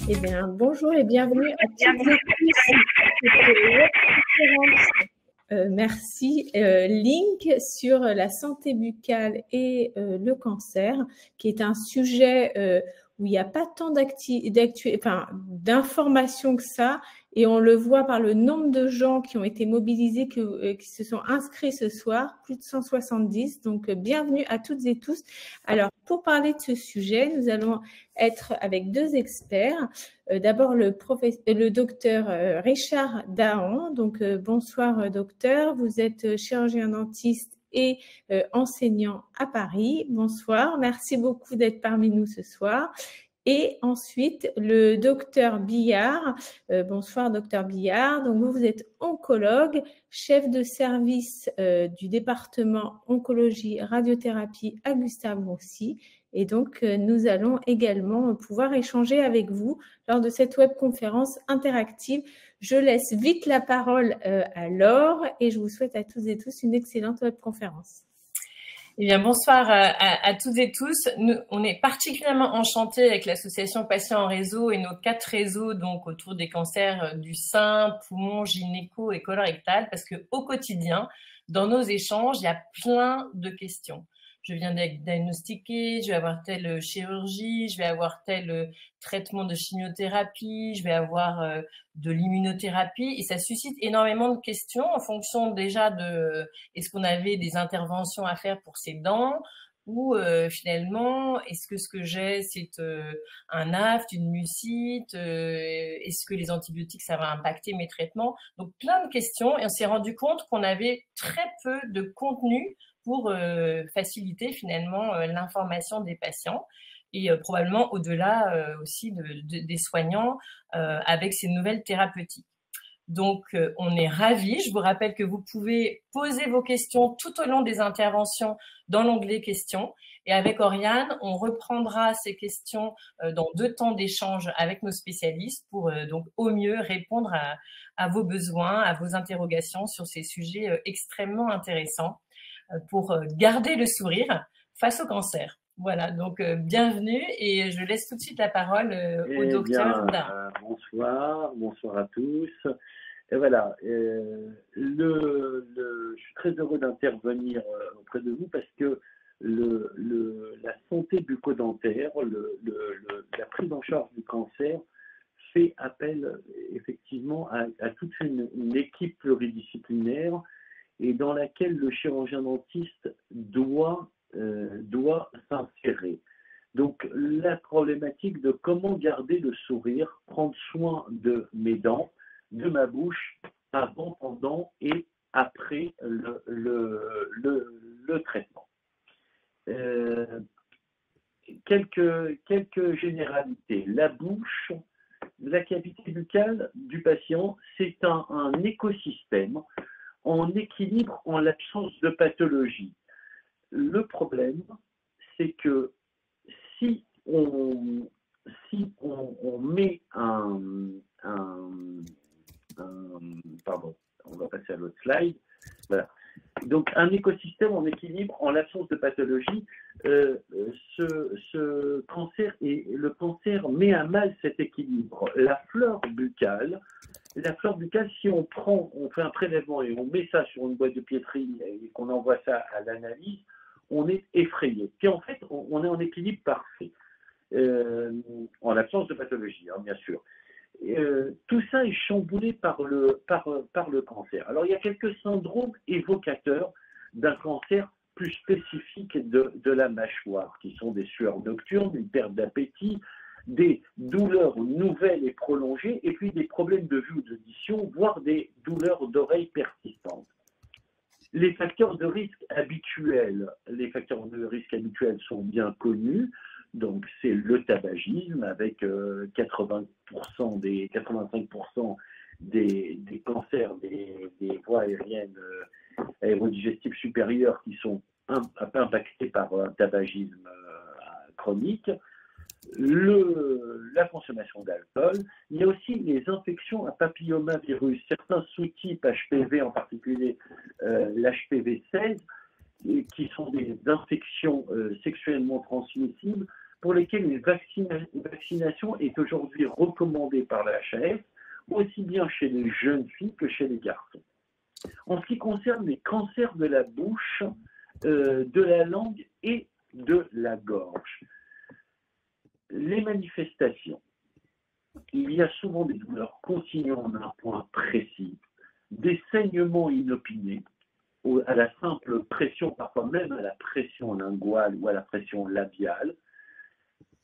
Eh bien, bonjour et bienvenue à toutes et tous cette webconférence. Merci Link sur la santé buccale et le cancer, qui est un sujet où il n'y a pas tant d'informations que ça, et on le voit par le nombre de gens qui ont été mobilisés, qui se sont inscrits ce soir, plus de 170. Donc, bienvenue à toutes et tous. Alors, pour parler de ce sujet, nous allons être avec deux experts. D'abord, le docteur Richard Dahan. Donc, bonsoir docteur. Vous êtes chirurgien dentiste et enseignant à Paris. Bonsoir. Merci beaucoup d'être parmi nous ce soir. Et ensuite, le docteur Billard. Bonsoir, docteur Billard. Donc, vous êtes oncologue, chef de service du département oncologie radiothérapie à Gustave-Roussy. Et donc, nous allons également pouvoir échanger avec vous lors de cette webconférence interactive. Je laisse vite la parole à Laure et je vous souhaite à toutes et tous une excellente webconférence. Eh bien, bonsoir à toutes et tous. On est particulièrement enchantés avec l'association Patients en réseau et nos 4 réseaux donc autour des cancers du sein, poumon, gynéco et colorectal, parce que au quotidien, dans nos échanges, il y a plein de questions. Je viens d'être diagnostiquée, je vais avoir telle chirurgie, je vais avoir tel traitement de chimiothérapie, je vais avoir de l'immunothérapie, et ça suscite énormément de questions en fonction déjà de est-ce qu'on avait des interventions à faire pour ses dents, ou finalement est-ce que ce que j'ai c'est un aft, une mucite, est-ce que les antibiotiques ça va impacter mes traitements. Donc plein de questions, et on s'est rendu compte qu'on avait très peu de contenu pour faciliter finalement l'information des patients, et probablement au-delà aussi des soignants avec ces nouvelles thérapeutiques. Donc, on est ravis. Je vous rappelle que vous pouvez poser vos questions tout au long des interventions dans l'onglet questions. Et avec Oriane, on reprendra ces questions dans 2 temps d'échange avec nos spécialistes pour donc au mieux répondre à vos besoins, à vos interrogations sur ces sujets extrêmement intéressants pour garder le sourire face au cancer. Voilà, donc bienvenue, et je laisse tout de suite la parole au docteur Dahan. Bonsoir à tous. Et voilà, je suis très heureux d'intervenir auprès de vous parce que la santé bucco-dentaire, la prise en charge du cancer fait appel effectivement à toute une équipe pluridisciplinaire, et dans laquelle le chirurgien dentiste doit s'insérer. Donc, la problématique de comment garder le sourire, prendre soin de mes dents, de ma bouche, avant, pendant et après le traitement. Quelques généralités. La bouche, la cavité buccale du patient, c'est un écosystème en équilibre en l'absence de pathologie. Le problème, c'est que si on met pardon, on va passer à l'autre slide. Voilà. Donc, un écosystème en équilibre en l'absence de pathologie, ce cancer, le cancer met à mal cet équilibre. La flore buccale, si on fait un prélèvement et on met ça sur une boîte de pétri et qu'on envoie ça à l'analyse, on est effrayé. Puis en fait, on est en équilibre parfait, en l'absence de pathologie, hein, bien sûr. Tout ça est chamboulé par le cancer. Alors, il y a quelques syndromes évocateurs d'un cancer plus spécifique de la mâchoire, qui sont des sueurs nocturnes, une perte d'appétit, des douleurs nouvelles et prolongées, et puis des problèmes de vue ou d'audition, voire des douleurs d'oreille persistantes. Les facteurs de risque habituels sont bien connus. Donc, c'est le tabagisme avec 85% des cancers des voies aériennes aérodigestives supérieures qui sont impactés par un tabagisme chronique. La consommation d'alcool. Il y a aussi les infections à papillomavirus, certains sous-types HPV, en particulier l'HPV 16, qui sont des infections sexuellement transmissibles, pour lesquels une vaccination est aujourd'hui recommandée par la HAS, aussi bien chez les jeunes filles que chez les garçons. En ce qui concerne les cancers de la bouche, de la langue et de la gorge, les manifestations, il y a souvent des douleurs continuant d'un point précis, des saignements inopinés, à la simple pression, parfois même à la pression linguale ou à la pression labiale,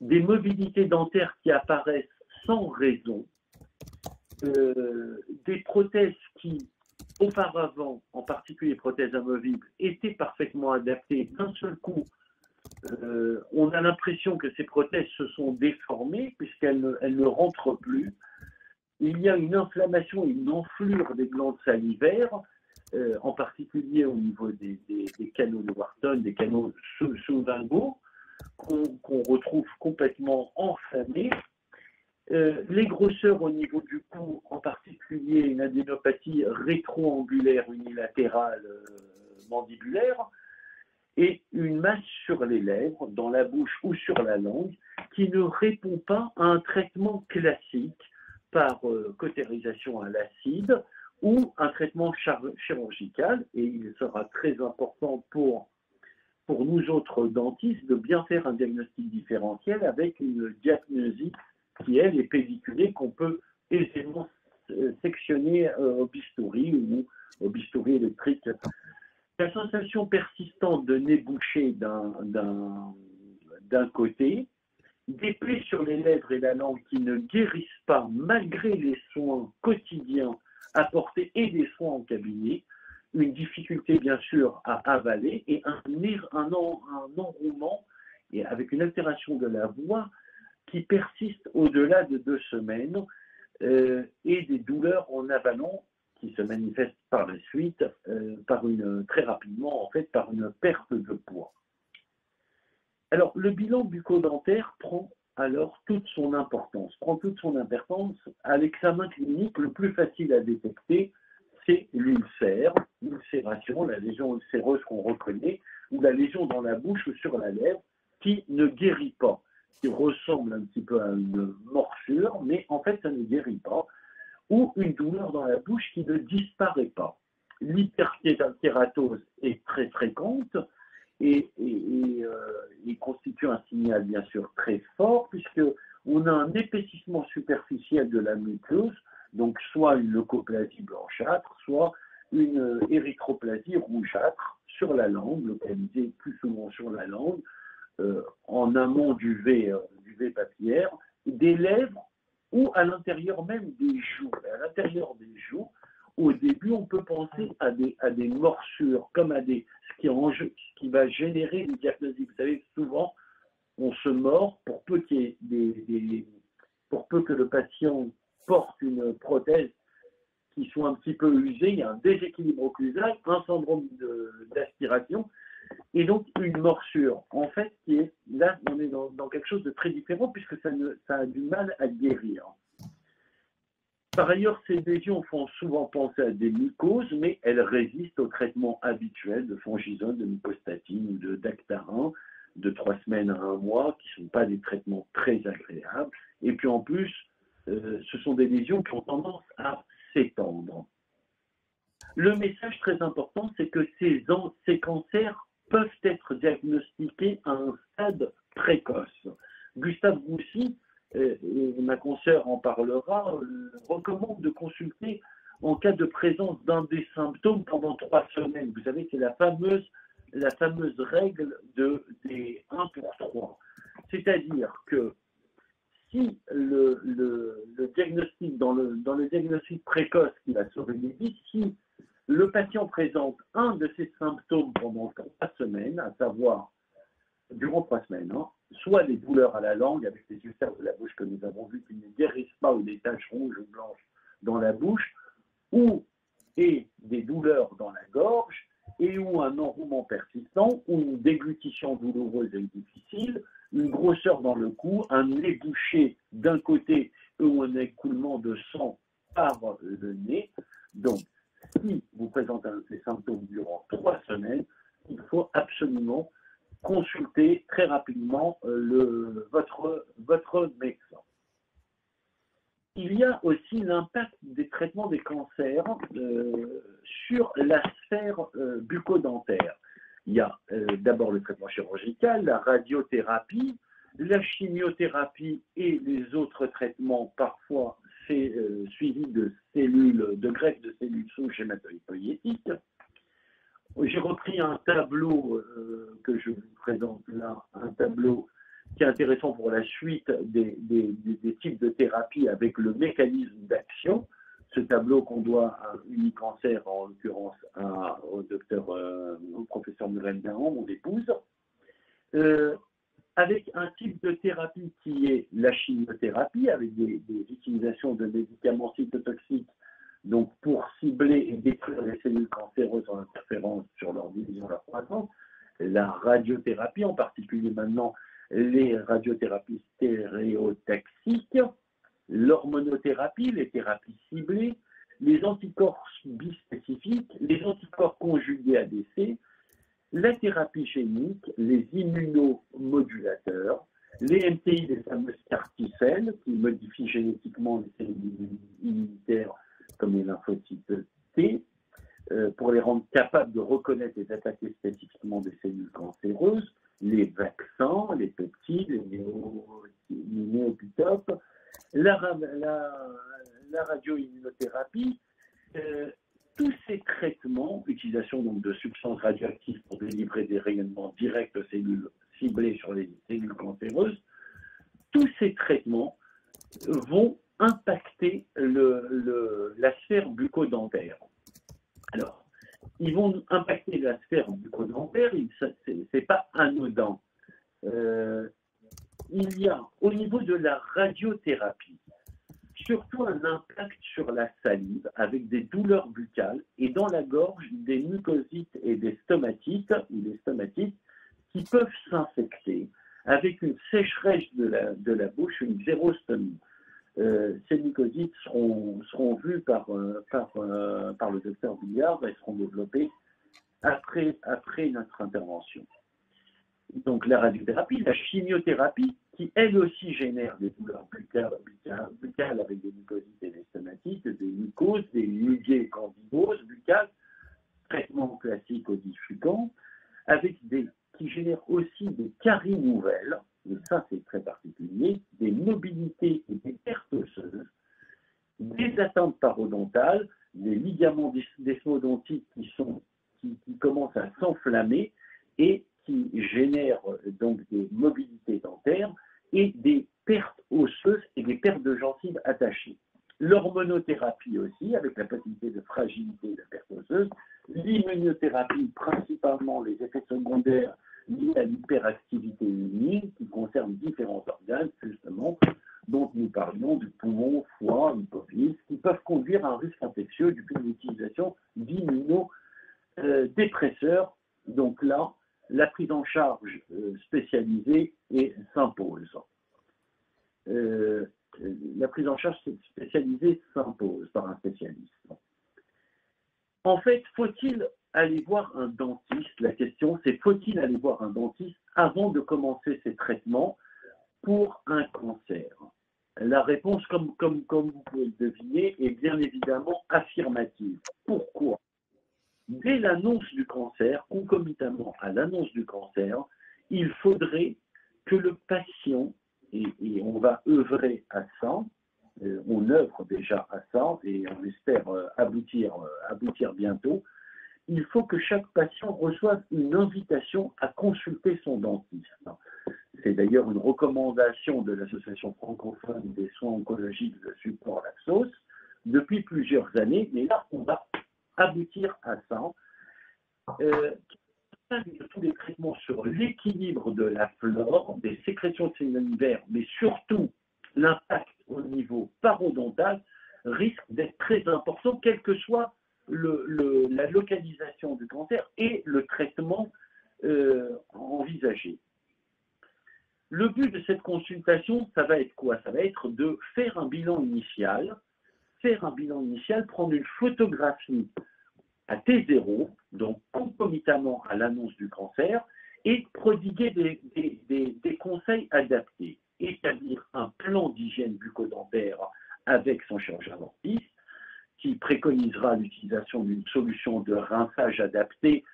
des mobilités dentaires qui apparaissent sans raison, des prothèses qui, auparavant, en particulier les prothèses amovibles, étaient parfaitement adaptées. D'un seul coup, on a l'impression que ces prothèses se sont déformées puisqu'elles ne rentrent plus. Il y a une inflammation, une enflure des glandes salivaires, en particulier au niveau des canaux de Wharton, des canaux sous-linguaux, qu'on retrouve complètement enflammés. Les grosseurs au niveau du cou, en particulier une adénopathie rétroangulaire unilatérale mandibulaire, et une masse sur les lèvres, dans la bouche ou sur la langue, qui ne répond pas à un traitement classique par cautérisation à l'acide ou un traitement chirurgical. Et il sera très important pour nous autres dentistes de bien faire un diagnostic différentiel avec une diagnosie qui, elle, est pédiculée, qu'on peut aisément sectionner au bistouri ou au bistouri électrique. La sensation persistante de nez bouché d'un côté, des plaies sur les lèvres et la langue qui ne guérissent pas malgré les soins quotidiens apportés et des soins en cabinet, une difficulté bien sûr à avaler et un enrouement et avec une altération de la voix qui persiste au-delà de 2 semaines et des douleurs en avalant qui se manifestent par la suite très rapidement en fait par une perte de poids. Alors le bilan bucco-dentaire prend alors toute son importance. À l'examen clinique, le plus facile à détecter, c'est l'ulcération, la lésion ulcéreuse qu'on reconnaît, ou la lésion dans la bouche ou sur la lèvre, qui ne guérit pas, qui ressemble un petit peu à une morsure, mais en fait ça ne guérit pas, ou une douleur dans la bouche qui ne disparaît pas. L'hyperkératose est très fréquente et constitue un signal bien sûr très fort, puisqu'on a un épaississement superficiel de la muqueuse, donc soit une leucoplasie blanchâtre, soit une érythroplasie rougeâtre sur la langue, localisée plus souvent sur la langue, en amont du V papillaire, des lèvres ou à l'intérieur même des joues. À l'intérieur des joues, au début, on peut penser à des morsures, comme à ce qui va générer une diagnosis. Vous savez, souvent, on se mord pour peu que le patient porte une prothèse qui soit un petit peu usée, il y a un déséquilibre occlusal, un syndrome d'aspiration, et donc une morsure. En fait, là, on est dans quelque chose de très différent puisque ça a du mal à guérir. Par ailleurs, ces lésions font souvent penser à des mycoses, mais elles résistent au traitement habituel de fongisone, de mycostatine ou de dactarin, de 3 semaines à 1 mois, qui ne sont pas des traitements très agréables. Et puis en plus, ce sont des lésions qui ont tendance à s'étendre. Le message très important, c'est que ces cancers peuvent être diagnostiqués à un stade précoce. Gustave Roussy, et ma consoeur en parlera, recommande de consulter en cas de présence d'un des symptômes pendant 3 semaines. Vous savez, c'est la fameuse règle des 1 pour 3. C'est-à-dire que si le diagnostic, dans le diagnostic précoce qui va sauver les vies, si le patient présente un de ces symptômes pendant 3 semaines, à savoir durant 3 semaines, soit des douleurs à la langue avec des ulcères de la bouche que nous avons vu qui ne guérissent pas, ou des taches rouges ou blanches dans la bouche, et des douleurs dans la gorge, et ou un enrouement persistant, ou une déglutition douloureuse et difficile, une grosseur dans le cou, un nez bouché d'un côté ou un écoulement de sang par le nez. Donc, si vous présentez ces symptômes durant 3 semaines, il faut absolument consultez très rapidement votre médecin. Il y a aussi l'impact des traitements des cancers sur la sphère bucco-dentaire. Il y a d'abord le traitement chirurgical, la radiothérapie, la chimiothérapie et les autres traitements, parfois suivis de greffe de cellules souches hématopoïétiques. J'ai repris un tableau que je vous présente là, un tableau qui est intéressant pour la suite des types de thérapie avec le mécanisme d'action. Ce tableau qu'on doit à Unicancer, en l'occurrence au professeur Mylène Dahan, mon épouse, avec un type de thérapie qui est la chimiothérapie, avec des utilisations de médicaments cytotoxiques, donc pour cibler et détruire les cellules cancéreuses en interférence sur leur division, leur croissance, la radiothérapie, en particulier maintenant les radiothérapies stéréotaxiques, l'hormonothérapie, les thérapies ciblées, les anticorps bispécifiques, les anticorps conjugués ADC, la thérapie génique, les immunomodulateurs, les MTI, les fameuses CAR-T-cells qui modifient génétiquement les cellules immunitaires comme les lymphocytes T, pour les rendre capables de reconnaître et d'attaquer spécifiquement des cellules cancéreuses, les vaccins, les peptides, les néopitopes, la radioimmunothérapie, tous ces traitements, utilisation donc de substances radioactives pour délivrer des rayonnements directs aux cellules ciblées sur les cellules cancéreuses, tous ces traitements vont impacter la sphère bucco-dentaire. Alors, ils vont impacter la sphère bucco-dentaire, c'est pas anodin. Il y a, au niveau de la radiothérapie, surtout un impact sur la salive avec des douleurs buccales et dans la gorge des mucosites et des stomatites qui peuvent s'infecter avec une sécheresse de la bouche, une xérostomie. Ces mucosites seront vues par le docteur Billard et seront développées après notre intervention. Donc la radiothérapie, la chimiothérapie, qui elle aussi génère des douleurs buccales avec des mucosites et des stomatites, des mucoses, des muguets candidoses buccales, traitement classique au diffusant, qui génèrent aussi des caries nouvelles, et ça c'est très particulier, des mobilités et des pertes osseuses, des atteintes parodontales, des ligaments desmodontiques qui commencent à s'enflammer et qui génèrent donc des mobilités dentaires et des pertes osseuses et des pertes de gencives attachées. L'hormonothérapie aussi, avec la possibilité de fragilité et de perte osseuse. L'immunothérapie, principalement les effets secondaires liés à l'hyperactivité immunitaire qui concernent différents organes, justement, dont nous parlions du poumon, foie, hypophyse, qui peuvent conduire à un risque infectieux du fait de l'utilisation d'immunodépresseurs. Donc là, la prise en charge spécialisée s'impose. La prise en charge spécialisée s'impose par un spécialiste. En fait, faut-il aller voir un dentiste? La question, c'est faut-il aller voir un dentiste avant de commencer ces traitements pour un cancer? La réponse, comme vous pouvez le deviner, est bien évidemment affirmative. Pourquoi? Dès l'annonce du cancer, concomitamment à l'annonce du cancer, il faudrait que le patient, et on va œuvrer à ça, on œuvre déjà à ça et on espère aboutir bientôt, il faut que chaque patient reçoive une invitation à consulter son dentiste. C'est d'ailleurs une recommandation de l'Association francophone des soins oncologiques de support Laxos depuis plusieurs années, mais là on va aboutir à ça. Tous les traitements sur l'équilibre de la flore, des sécrétions cellulaires, mais surtout l'impact au niveau parodontal risque d'être très important, quelle que soit la localisation du cancer et le traitement envisagé. Le but de cette consultation, ça va être quoi? Ça va être de faire un bilan initial, prendre une photographie à T0, donc concomitamment à l'annonce du cancer, et de prodiguer des conseils adaptés. Établir un plan d'hygiène bucco-dentaire avec son chirurgien dentiste, qui préconisera l'utilisation d'une solution de rinçage adaptée,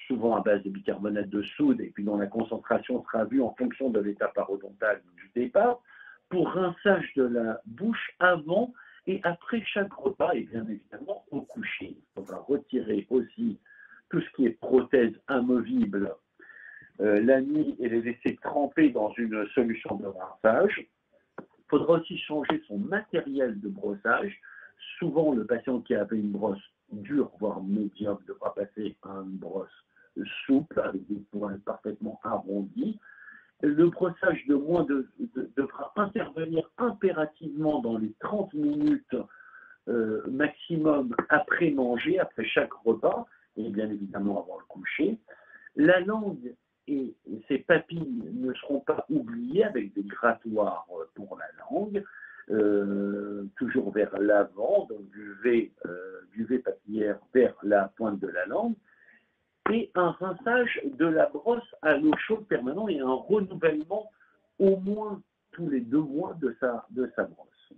souvent à base de bicarbonate de soude, et puis dont la concentration sera vue en fonction de l'état parodontal du départ, pour rinçage de la bouche avant et après chaque repas, et bien évidemment au coucher. On va retirer aussi tout ce qui est prothèse amovible la nuit et les laisser tremper dans une solution de rinçage. Il faudra aussi changer son matériel de brossage. Souvent, le patient qui avait une brosse dure, voire médium, devra passer à une brosse souple avec des poils parfaitement arrondis. Le brossage devra intervenir impérativement dans les 30 minutes maximum après manger, après chaque repas, et bien évidemment avant le coucher. La langue et ses papilles ne seront pas oubliées avec des grattoirs pour la langue, toujours vers l'avant, donc du V papillaire vers la pointe de la langue, et un rinçage de la brosse à l'eau chaude permanent et un renouvellement au moins tous les 2 mois de sa brosse.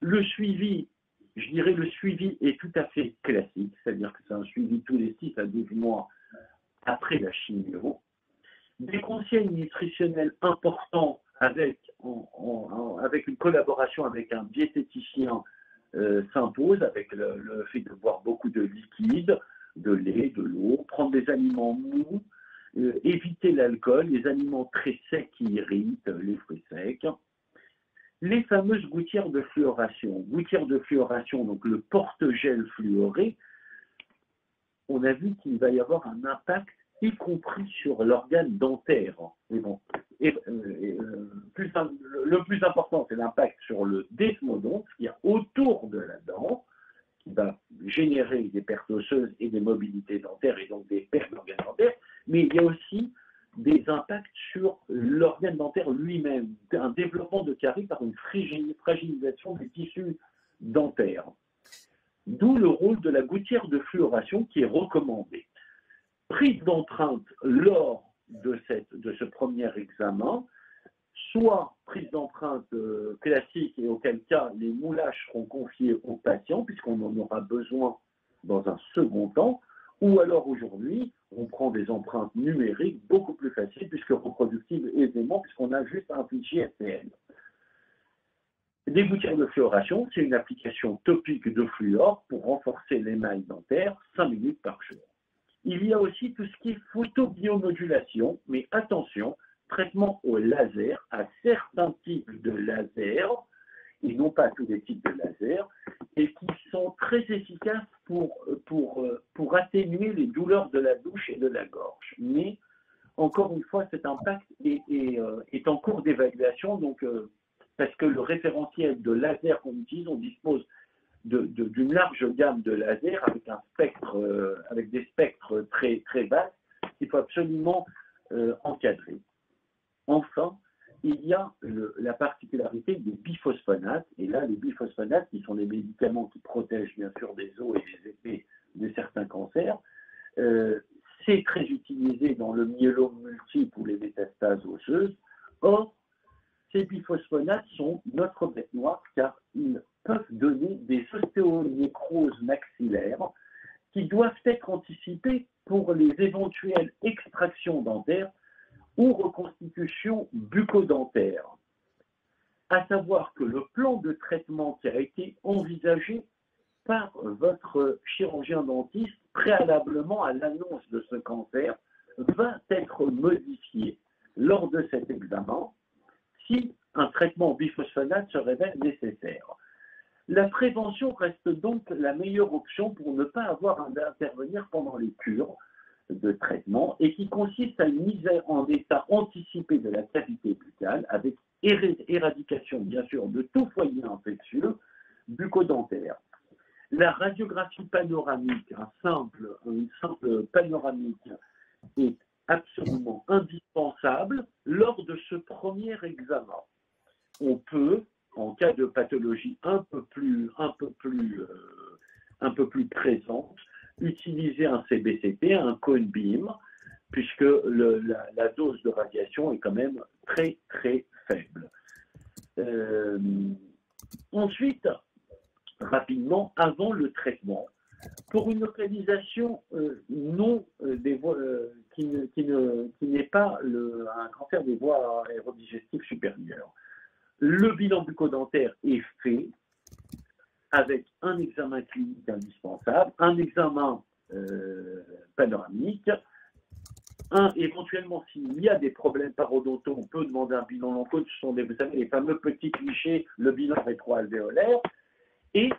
Le suivi, je dirais le suivi est tout à fait classique, c'est-à-dire que c'est un suivi tous les 6 à 12 mois après la chimio. Des conseils nutritionnels importants avec une collaboration avec un diététicien s'impose, avec le fait de boire beaucoup de liquides, de lait, de l'eau, prendre des aliments mous, éviter l'alcool, les aliments très secs qui irritent, les fruits secs. Les fameuses gouttières de fluoration. Gouttières de fluoration, donc le porte-gel fluoré, on a vu qu'il va y avoir un impact y compris sur l'organe dentaire. Mais bon, le plus important, c'est l'impact sur le desmodonte, ce qu'il y a autour de la dent, qui va générer des pertes osseuses et des mobilités dentaires et donc des pertes d'organes dentaires, mais il y a aussi des impacts sur l'organe dentaire lui-même, un développement de caries par une fragilisation des tissus dentaires. D'où le rôle de la gouttière de fluoration qui est recommandée. Prise d'empreinte lors de ce premier examen, soit prise d'empreinte classique et auquel cas les moulages seront confiés aux patients puisqu'on en aura besoin dans un second temps, ou alors aujourd'hui on prend des empreintes numériques beaucoup plus faciles puisque reproductibles aisément puisqu'on a juste un fichier STL. Des gouttières de fluoration, c'est une application topique de fluor pour renforcer l'émail dentaire 5 minutes par jour. Il y a aussi tout ce qui est photobiomodulation, mais attention, traitement au laser, à certains types de lasers, et non pas à tous les types de lasers, et qui sont très efficaces pour atténuer les douleurs de la bouche et de la gorge. Mais, encore une fois, cet impact est en cours d'évaluation, donc, parce que le référentiel de laser qu'on utilise, on dispose d'une large gamme de lasers avec des spectres très, très basses qu'il faut absolument encadrer. Enfin, il y a la particularité des biphosphonates, et là, les biphosphonates, qui sont des médicaments qui protègent bien sûr des os et des effets de certains cancers, c'est très utilisé dans le myélome multiple ou les métastases osseuses. Or, ces biphosphonates sont notre bête noire car ils peuvent donner des ostéonécroses maxillaires qui doivent être anticipées pour les éventuelles extractions dentaires ou reconstitutions bucco-dentaires. À savoir que le plan de traitement qui a été envisagé par votre chirurgien dentiste préalablement à l'annonce de ce cancer va être modifié lors de cet examen si un traitement biphosphonate se révèle nécessaire. La prévention reste donc la meilleure option pour ne pas avoir à intervenir pendant les cures de traitement et qui consiste à une mise en état anticipé de la cavité buccale avec éradication bien sûr de tout foyer infectieux bucco-dentaire. La radiographie panoramique, une simple panoramique est absolument indispensable lors de ce premier examen. On peut, en cas de pathologie un peu plus présente, utiliser un CBCT, un cone beam, puisque la dose de radiation est quand même très, très faible. Ensuite, rapidement, avant le traitement, pour une localisation qui n'est pas un cancer des voies aérodigestives supérieures, le bilan bucco-dentaire est fait avec un examen clinique indispensable, un examen panoramique, éventuellement, s'il y a des problèmes parodontaux, on peut demander un bilan long-côte. Ce sont vous savez, les fameux petits clichés, le bilan rétroalvéolaire. Et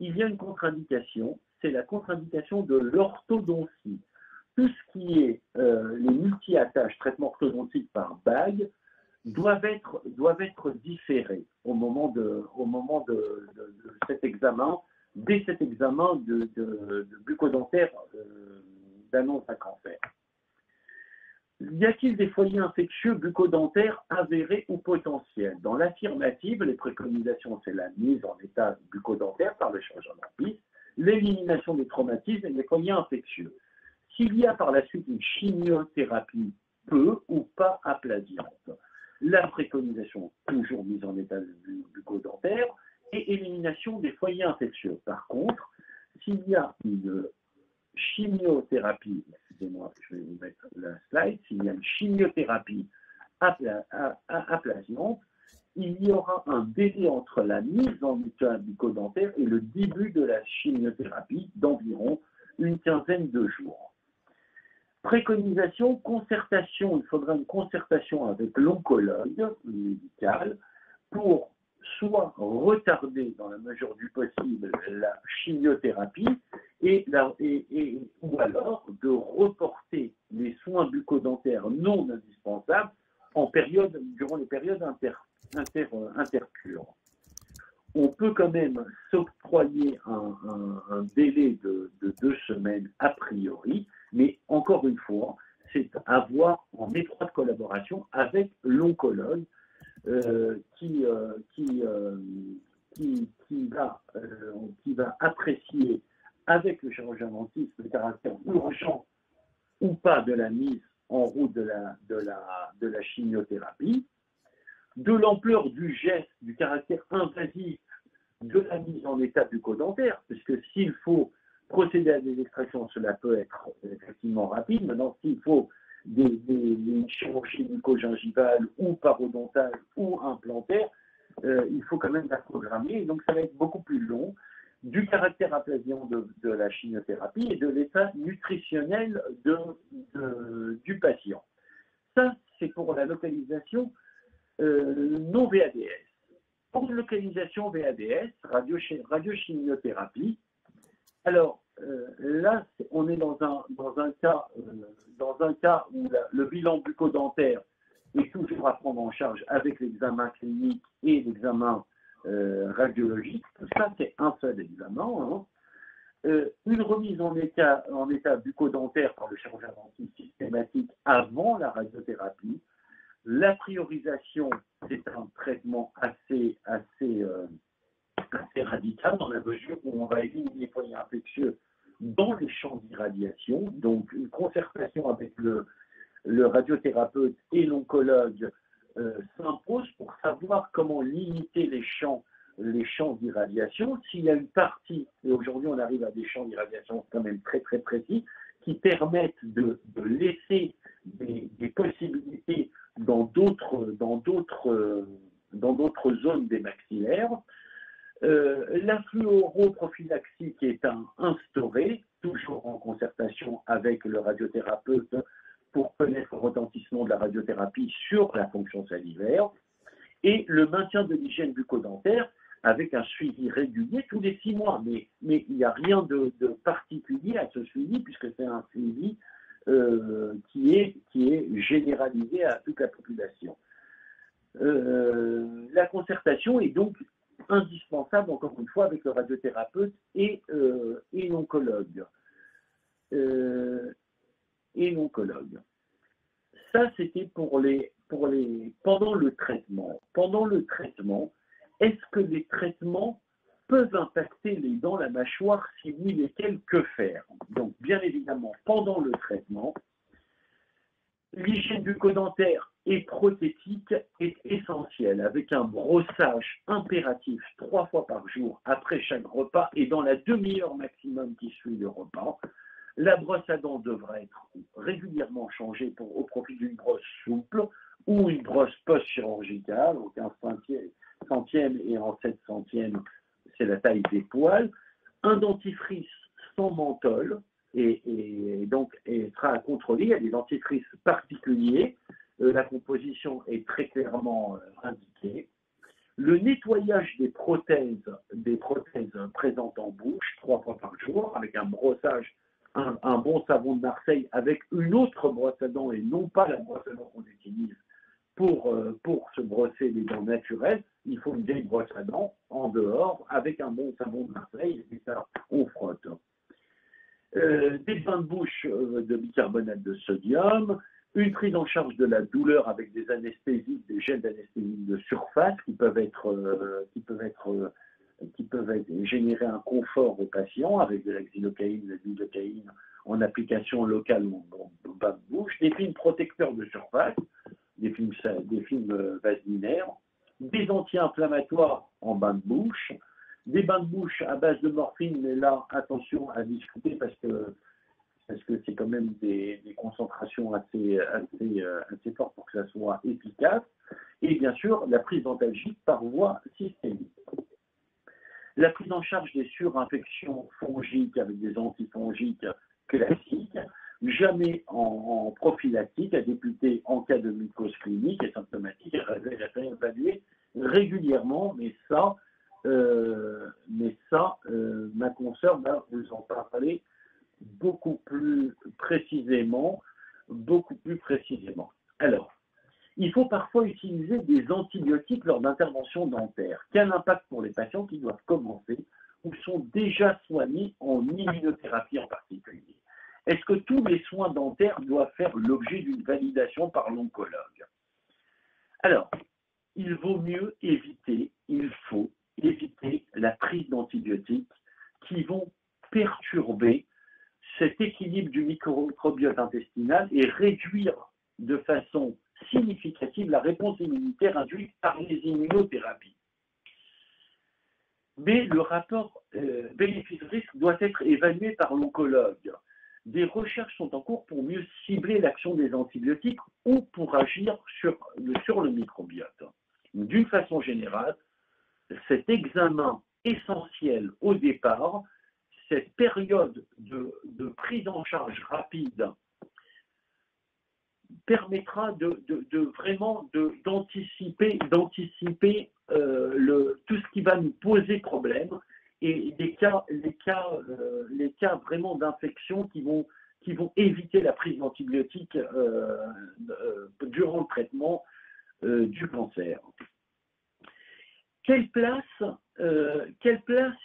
il y a une contre-indication, c'est la contre-indication de l'orthodontie. Tout ce qui est les multi-attaches, traitements orthodontiques par bague, doivent être différés au moment de cet examen, dès cet examen de bucco-dentaire d'annonce d'un cancer. Y a-t-il des foyers infectieux bucco-dentaires avérés ou potentiels? Dans l'affirmative, les préconisations, c'est la mise en état bucco-dentaire par le chirurgien dentiste, l'élimination des traumatismes et des foyers infectieux. S'il y a par la suite une chimiothérapie peu ou pas aplasiante, la préconisation toujours mise en état bucco-dentaire et élimination des foyers infectieux. Par contre, s'il y a une chimiothérapie, excusez-moi, je vais vous mettre la slide, s'il y a une chimiothérapie aplasiante, il y aura un délai entre la mise en état bucco-dentaire et le début de la chimiothérapie d'environ une quinzaine de jours. Préconisation, concertation, il faudra une concertation avec l'oncologue médical pour soit retarder dans la mesure du possible la chimiothérapie ou alors de reporter les soins bucco-dentaires non indispensables durant les périodes intercures. On peut quand même s'octroyer un délai de 2 semaines a priori, mais encore une fois, c'est à voir en étroite collaboration avec l'oncologue qui va apprécier avec le chirurgien dentiste le caractère urgent ou pas de la mise en route de la chimiothérapie, de l'ampleur du geste, du caractère invasif de la mise en état bucco-dentaire, puisque s'il faut procéder à des extractions, cela peut être effectivement rapide. Maintenant, s'il faut des chirurgies bucco-gingivales ou parodontales ou implantaires, il faut quand même la programmer, donc ça va être beaucoup plus long, du caractère aplasiant de la chimiothérapie et de l'état nutritionnel du patient. Ça, c'est pour la localisation non VADS. Pour une localisation VADS, radiochimiothérapie, alors là, on est dans un cas où le bilan bucco-dentaire est toujours à prendre en charge avec l'examen clinique et l'examen radiologique. Ça, c'est un seul examen. Une remise en état bucco-dentaire par le chirurgien dentiste systématique avant la radiothérapie. La priorisation, c'est un traitement assez radical dans la mesure où on va éliminer les foyers infectieux dans les champs d'irradiation. Donc, une concertation avec le radiothérapeute et l'oncologue s'impose pour savoir comment limiter les champs d'irradiation. S'il y a une partie, et aujourd'hui on arrive à des champs d'irradiation quand même très très précis, qui permettent de laisser des possibilités dans d'autres zones des maxillaires. La fluoroprophylaxie qui est instaurée, toujours en concertation avec le radiothérapeute pour connaître le retentissement de la radiothérapie sur la fonction salivaire, et le maintien de l'hygiène bucco-dentaire avec un suivi régulier tous les 6 mois. Mais il n'y a rien de particulier à ce suivi puisque c'est un suivi qui est généralisé à toute la population. La concertation est donc indispensable, encore une fois, avec le radiothérapeute et l'oncologue. Ça, c'était pendant le traitement. Pendant le traitement, est-ce que les traitements peuvent impacter les dents, la mâchoire? Si oui, lesquels, que faire? Donc, bien évidemment, pendant le traitement, L'hygiène bucco-dentaire et prothétique est essentielle, avec un brossage impératif 3 fois par jour après chaque repas et dans la demi-heure maximum qui suit le repas. La brosse à dents devra être régulièrement changée au profit d'une brosse souple ou une brosse post-chirurgicale, au 15 centième et en 7 centièmes, c'est la taille des poils. Un dentifrice sans menthol et donc sera à contrôler. Il y a des dentifrices particuliers. La composition est très clairement indiquée. Le nettoyage des prothèses présentes en bouche 3 fois par jour avec un brossage, un bon savon de Marseille avec une autre brosse à dents et non pas la brosse à dents qu'on utilise pour se brosser les dents naturelles. Il faut une vieille brosse à dents en dehors avec un bon savon de Marseille et ça, on frotte. Des bains de bouche de bicarbonate de sodium, une prise en charge de la douleur avec des anesthésies, des gels d'anesthésie de surface qui peuvent générer un confort aux patients avec de la xylocaïne, de la lidocaïne en application locale ou en bain de bouche, des films protecteurs de surface, des films vaselinaires, des anti-inflammatoires en bain de bouche, des bains de bouche à base de morphine, mais là, attention à discuter parce que c'est quand même des concentrations assez fortes pour que ça soit efficace. Et bien sûr, la prise dentalgique par voie systémique. La prise en charge des surinfections fongiques avec des antifongiques classiques, jamais en prophylactique, à débuter en cas de mycose clinique et symptomatique, et réévaluer régulièrement, mais ça, ma consoeur va vous en parler beaucoup plus précisément. Alors, il faut parfois utiliser des antibiotiques lors d'interventions dentaires. Quel impact pour les patients qui doivent commencer ou sont déjà soignés en immunothérapie en particulier? Est-ce que tous les soins dentaires doivent faire l'objet d'une validation par l'oncologue? Alors, il faut éviter la prise d'antibiotiques qui vont perturber cet équilibre du microbiote intestinal et réduire de façon significative la réponse immunitaire induite par les immunothérapies. Mais le rapport bénéfice-risque doit être évalué par l'oncologue. Des recherches sont en cours pour mieux cibler l'action des antibiotiques ou pour agir sur le microbiote. D'une façon générale, cet examen essentiel au départ, cette période de prise en charge rapide permettra vraiment d'anticiper tout ce qui va nous poser problème et les cas vraiment d'infection qui vont éviter la prise d'antibiotiques durant le traitement du cancer. Quelle place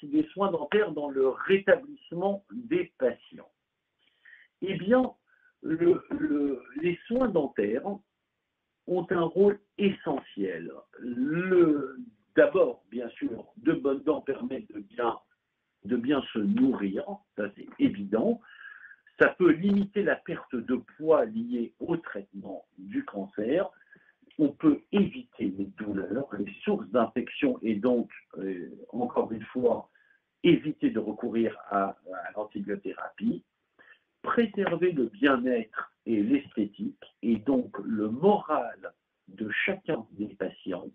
des soins dentaires dans le rétablissement des patients? Eh bien, les soins dentaires ont un rôle essentiel. D'abord, bien sûr, de bonnes dents permettent de bien se nourrir, ça c'est évident. Ça peut limiter la perte de poids liée au traitement du cancer. On peut éviter les douleurs, les sources d'infection et donc, encore une fois, éviter de recourir à l'antibiothérapie, préserver le bien-être et l'esthétique et donc le moral de chacun des patients.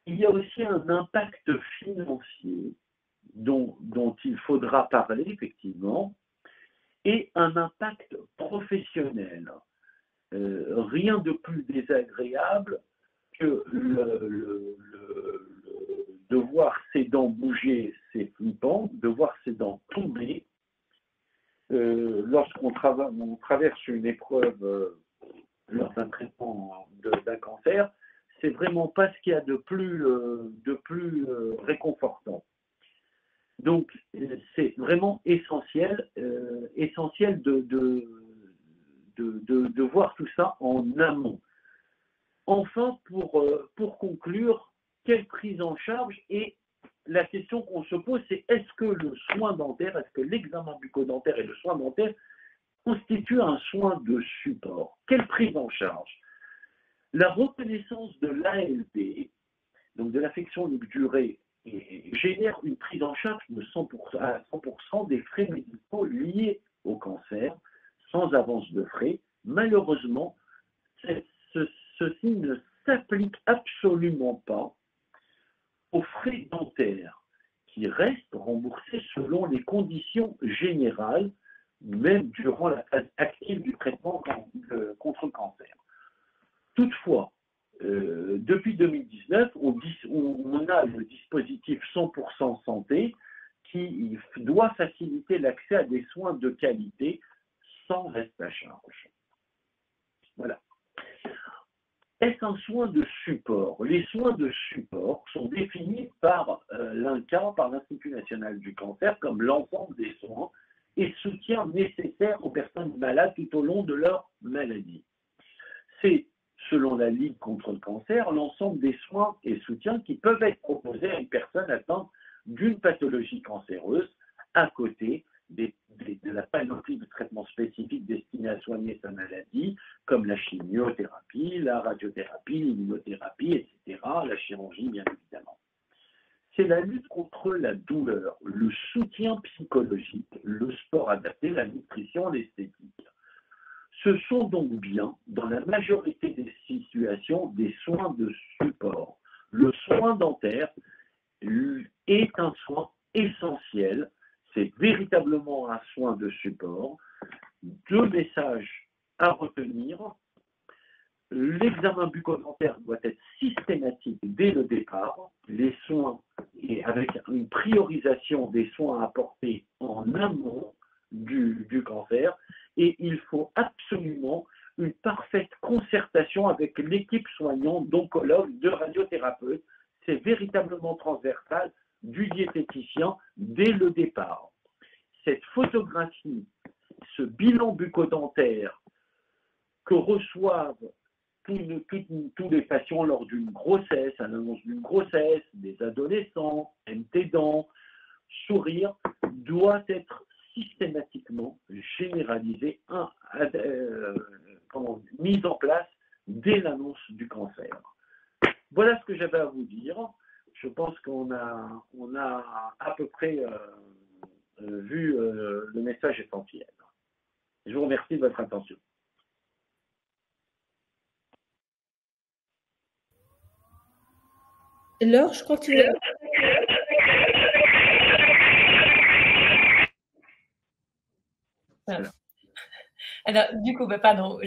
Il y a aussi un impact financier dont il faudra parler effectivement et un impact professionnel. Rien de plus désagréable que de voir ses dents bouger, c'est flippant, de voir ses dents tomber. Lorsqu'on traverse une épreuve lors d'un traitement d'un cancer, c'est vraiment pas ce qu'il y a de plus réconfortant. Donc, c'est vraiment essentiel de voir tout ça en amont. Enfin, pour conclure, quelle prise en charge? Et la question qu'on se pose, c'est est-ce que le soin dentaire, est-ce que l'examen bucco-dentaire et le soin dentaire constitue un soin de support. Quelle prise en charge? La reconnaissance de l'ALD, donc de l'affection longue durée, génère une prise en charge de 100% à 100% des frais médicaux liés au cancer, sans avance de frais. Malheureusement, ceci ne s'applique absolument pas aux frais dentaires, qui restent remboursés selon les conditions générales, même durant la phase active du traitement contre le cancer. Toutefois, depuis 2019, on a le dispositif 100% santé qui doit faciliter l'accès à des soins de qualité sans reste à charge. Voilà. Est-ce un soin de support? Les soins de support sont définis par l'INCa, par l'Institut national du cancer, comme l'ensemble des soins et soutiens nécessaires aux personnes malades tout au long de leur maladie. C'est, selon la Ligue contre le cancer, l'ensemble des soins et soutiens qui peuvent être proposés à une personne atteinte d'une pathologie cancéreuse à côté de la panoplie de traitements spécifiques destinés à soigner sa maladie, comme la chimiothérapie, la radiothérapie, l'immunothérapie, etc., la chirurgie, bien évidemment. C'est la lutte contre la douleur, le soutien psychologique, le sport adapté, la nutrition, l'esthétique. Ce sont donc bien, dans la majorité des situations, des soins de support. Le soin dentaire est un soin essentiel. C'est véritablement un soin de support. Deux messages à retenir. L'examen bucco-dentaire doit être systématique dès le départ. Les soins, et avec une priorisation des soins apportés en amont du cancer. Et il faut absolument une parfaite concertation avec l'équipe soignante, d'oncologues, de radiothérapeutes. C'est véritablement transversal, du diététicien dès le départ. Cette photographie, ce bilan bucco-dentaire que reçoivent tous les patients lors d'une grossesse, à l'annonce d'une grossesse, des adolescents, MT-dents, sourire, doit être systématiquement généralisé, mise en place dès l'annonce du cancer. Voilà ce que j'avais à vous dire. Je pense qu'on a à peu près vu le message essentiel. Je vous remercie de votre attention. Laure, je crois que tu veux... Voilà. Alors, du coup, pardon,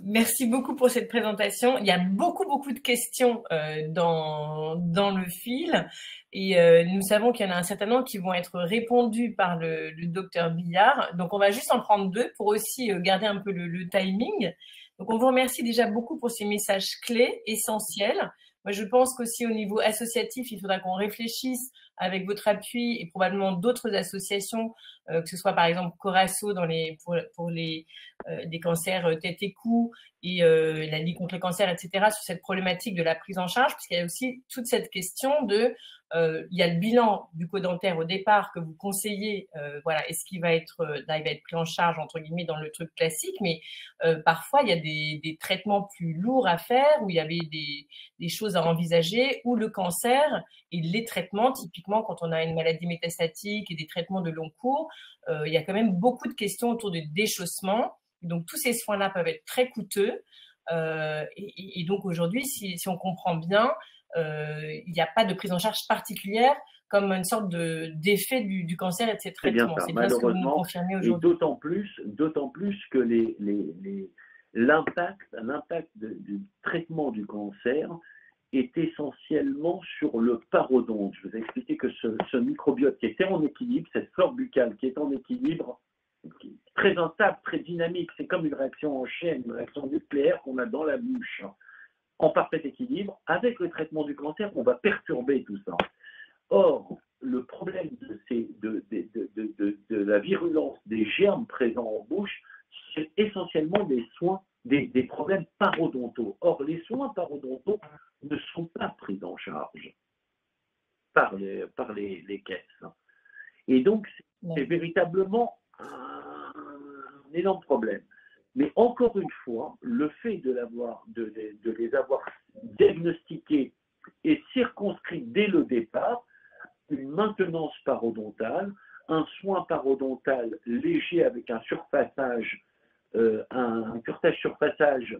merci beaucoup pour cette présentation. Il y a beaucoup de questions dans le fil et nous savons qu'il y en a un certain nombre qui vont être répondues par le docteur Billard. Donc, on va juste en prendre deux pour aussi garder un peu le timing. Donc, on vous remercie déjà beaucoup pour ces messages clés, essentiels. Moi, je pense qu'aussi au niveau associatif, il faudra qu'on réfléchisse avec votre appui et probablement d'autres associations, que ce soit par exemple Corasso pour les cancers tête et cou et la Ligue contre le cancer, etc., sur cette problématique de la prise en charge, puisqu'il y a aussi toute cette question de il y a le bilan bucco-dentaire au départ que vous conseillez, voilà, est-ce qu'il va être pris en charge entre guillemets dans le truc classique, mais parfois il y a des traitements plus lourds à faire, où il y avait des choses à envisager, où le cancer et les traitements, typiquement quand on a une maladie métastatique et des traitements de long cours, il y a quand même beaucoup de questions autour de déchaussement. Donc tous ces soins-là peuvent être très coûteux. Et donc aujourd'hui, si on comprend bien, il n'y a pas de prise en charge particulière comme une sorte d'effet du cancer et de ces traitements. C'est bien ce que vous nous confirmez aujourd'hui. D'autant plus que l'impact du traitement du cancer est essentiellement sur le parodonte. Je vous ai expliqué que ce microbiote qui était en équilibre, cette flore buccale qui est en équilibre, très instable, très dynamique, c'est comme une réaction en chaîne, une réaction nucléaire qu'on a dans la bouche, en parfait équilibre. Avec le traitement du cancer, on va perturber tout ça. Or, le problème de la virulence des germes présents en bouche, c'est essentiellement des problèmes parodontaux. Or, les soins parodontaux ne sont pas pris en charge par les caisses. Et donc, c'est véritablement énorme problème. Mais encore une fois, le fait de les avoir diagnostiqués et circonscrits dès le départ, une maintenance parodontale, un soin parodontal léger avec un surfaçage, un curetage surfaçage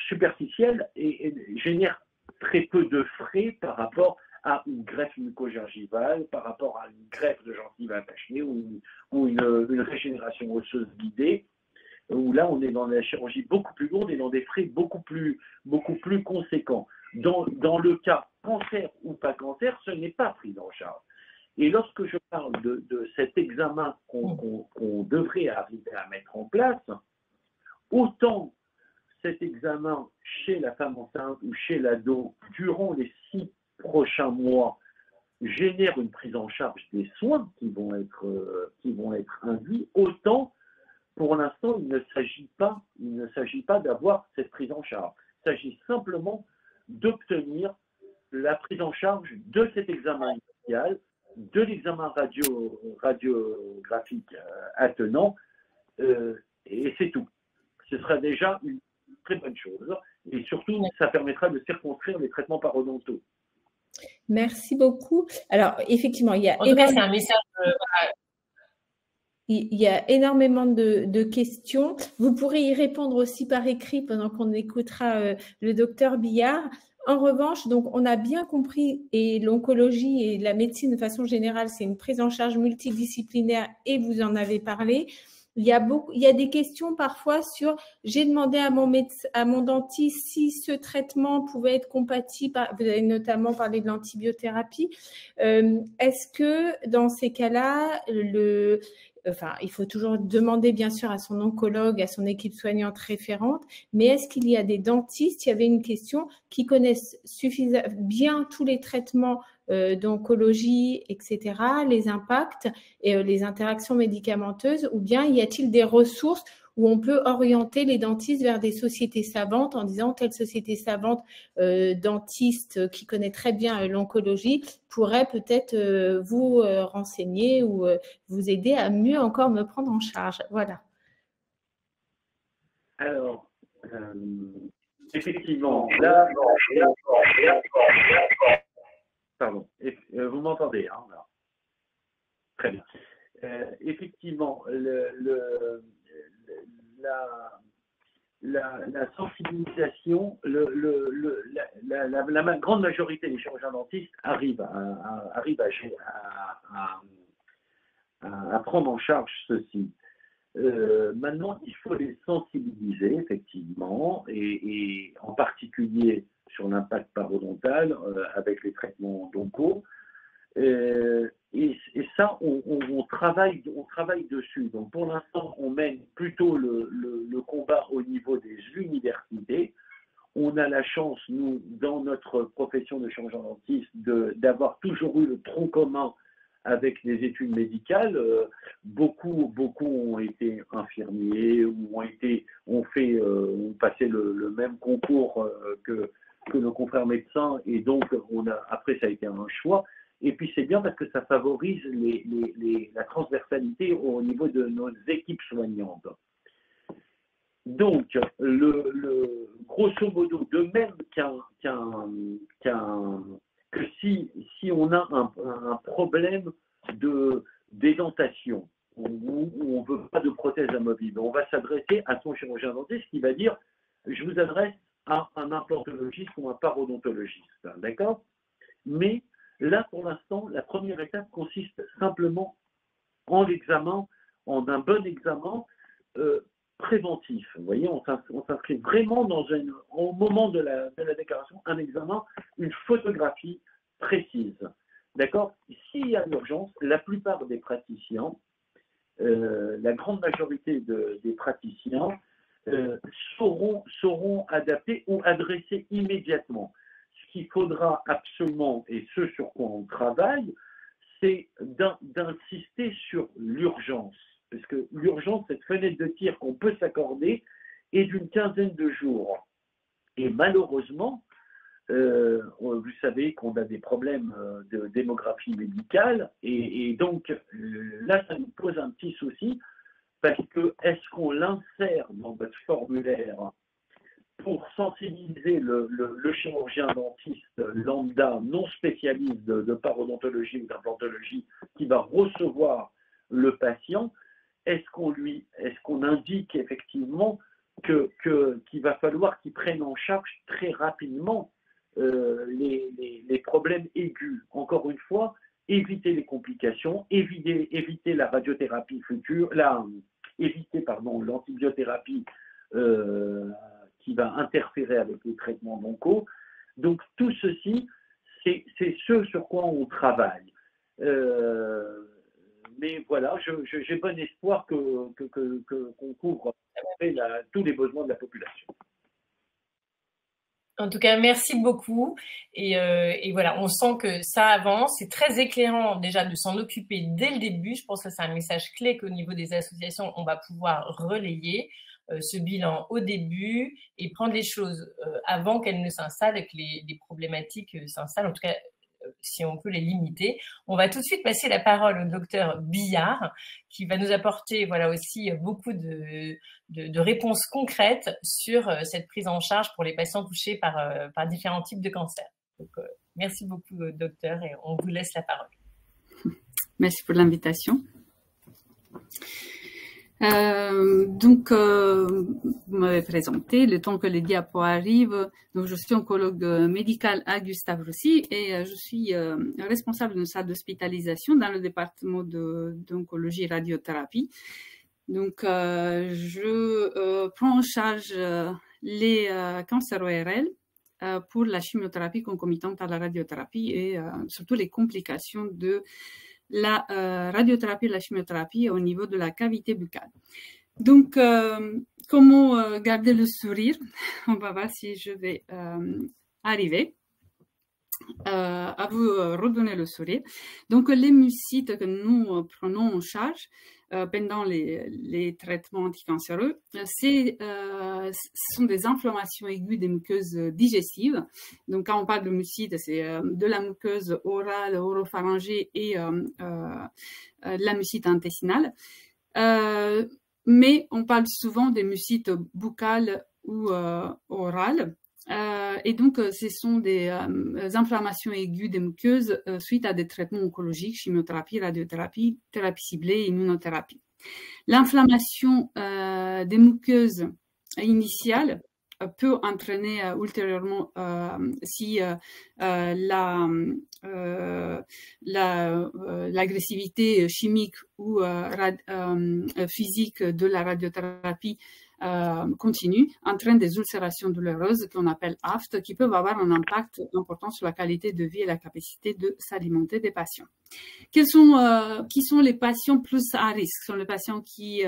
superficiel et génère très peu de frais par rapport à une greffe mucogingivale, par rapport à une greffe de gencive attachée ou une régénération osseuse guidée, où là on est dans la chirurgie beaucoup plus lourde et dans des frais beaucoup plus conséquents. Dans le cas cancer ou pas cancer, ce n'est pas pris en charge. Et lorsque je parle de cet examen qu'on devrait arriver à mettre en place, autant cet examen chez la femme enceinte ou chez l'ado durant les 6 prochains mois génère une prise en charge des soins qui vont être induits, autant pour l'instant il ne s'agit pas d'avoir cette prise en charge. Il s'agit simplement d'obtenir la prise en charge de cet examen initial, de l'examen radiographique attenant, et c'est tout. Ce sera déjà une très bonne chose. Et surtout, ça permettra de circonscrire les traitements parodontaux. Merci beaucoup. Alors, effectivement, il y a c'est un message. Il y a énormément de questions. Vous pourrez y répondre aussi par écrit pendant qu'on écoutera le docteur Billard. En revanche, donc, on a bien compris, et l'oncologie et la médecine de façon générale, c'est une prise en charge multidisciplinaire et vous en avez parlé. Il y a des questions parfois sur, j'ai demandé à mon dentiste si ce traitement pouvait être compatible, vous avez notamment parlé de l'antibiothérapie. Est-ce que dans ces cas-là, il faut toujours demander bien sûr à son oncologue, à son équipe soignante référente, mais est-ce qu'il y a des dentistes, il y avait une question, qui connaissent suffisamment bien tous les traitements d'oncologie, etc., les impacts et les interactions médicamenteuses, ou bien y a-t-il des ressources où on peut orienter les dentistes vers des sociétés savantes en disant telle société savante dentiste qui connaît très bien l'oncologie pourrait peut-être vous renseigner ou vous aider à mieux encore me prendre en charge. Voilà. Alors, effectivement, là, pardon, vous m'entendez, hein, là. Très bien. Effectivement, la sensibilisation, la grande majorité des chirurgiens dentistes arrivent à prendre en charge ceci. Maintenant, il faut les sensibiliser, effectivement, et en particulier sur l'impact parodontal avec les traitements d'onco. Et ça, on travaille dessus. Donc, pour l'instant, on mène plutôt le combat au niveau des universités. On a la chance, nous, dans notre profession de chirurgien dentiste, d'avoir toujours eu le tronc commun avec les études médicales. Beaucoup ont été infirmiers ou ont passé le même concours que nos confrères médecins, et donc après ça a été un choix. Et puis c'est bien parce que ça favorise la transversalité au niveau de nos équipes soignantes. Donc, grosso modo, de même que si on a un problème d'édentation, où on ne veut pas de prothèse amovible, on va s'adresser à son chirurgien dentiste qui va dire « je vous adresse à un implantologiste ou un parodontologiste ». D'accord ? Mais là, pour l'instant, la première étape consiste simplement en un bon examen préventif. Vous voyez, on s'inscrit vraiment au moment de la déclaration, un examen, une photographie précise. D'accord ? S'il y a urgence, la plupart des praticiens, la grande majorité des praticiens sauront adapter ou adresser immédiatement. Ce qu'il faudra absolument, et ce sur quoi on travaille, c'est d'insister sur l'urgence. Parce que l'urgence, cette fenêtre de tir qu'on peut s'accorder, est d'une quinzaine de jours. Et malheureusement, vous savez qu'on a des problèmes de démographie médicale et donc là, ça nous pose un petit souci parce que est-ce qu'on l'insère dans votre formulaire pour sensibiliser le chirurgien dentiste lambda non spécialiste de parodontologie ou d'implantologie qui va recevoir le patient? Est-ce qu'on indique effectivement qu'il va falloir qu'il prenne en charge très rapidement les problèmes aigus? Encore une fois, éviter les complications, éviter la radiothérapie future, éviter l'antibiothérapie qui va interférer avec les traitements buccaux. Donc tout ceci, c'est ce sur quoi on travaille. Mais voilà, j'ai bon espoir qu'on couvre tous les besoins de la population. En tout cas, merci beaucoup. Et voilà, on sent que ça avance. C'est très éclairant déjà de s'en occuper dès le début. Je pense que c'est un message clé qu'au niveau des associations, on va pouvoir relayer ce bilan au début et prendre les choses avant qu'elles ne s'installent et que les problématiques s'installent. En tout cas, si on peut les limiter. On va tout de suite passer la parole au docteur Billard, qui va nous apporter voilà, aussi beaucoup de réponses concrètes sur cette prise en charge pour les patients touchés par différents types de cancers. Donc, merci beaucoup, docteur, et on vous laisse la parole. Merci pour l'invitation. Vous m'avez présenté, le temps que les diapos arrivent. Donc, je suis oncologue médical à Gustave Roussy et je suis responsable d'une salle d'hospitalisation dans le département d'oncologie et radiothérapie. Donc, je prends en charge les cancers ORL pour la chimiothérapie concomitante à la radiothérapie et surtout les complications de la radiothérapie et la chimiothérapie au niveau de la cavité buccale. Donc, comment garder le sourire? On va voir si je vais arriver à vous redonner le sourire. Donc, les mucites que nous prenons en charge pendant les traitements anticancéreux, ce sont des inflammations aiguës des muqueuses digestives. Donc, quand on parle de mucites, c'est de la muqueuse orale, oropharyngée et la mucite intestinale. Mais on parle souvent des mucites buccales ou orales. Et donc, ce sont des inflammations aiguës des muqueuses suite à des traitements oncologiques, chimiothérapie, radiothérapie, thérapie ciblée, immunothérapie. L'inflammation des muqueuses initiale peut entraîner ultérieurement, si l'agressivité chimique ou physique de la radiothérapie continue, entraîne des ulcérations douloureuses qu'on appelle AFT, qui peuvent avoir un impact important sur la qualité de vie et la capacité de s'alimenter des patients. Qui sont les patients plus à risque? Ce sont les patients qui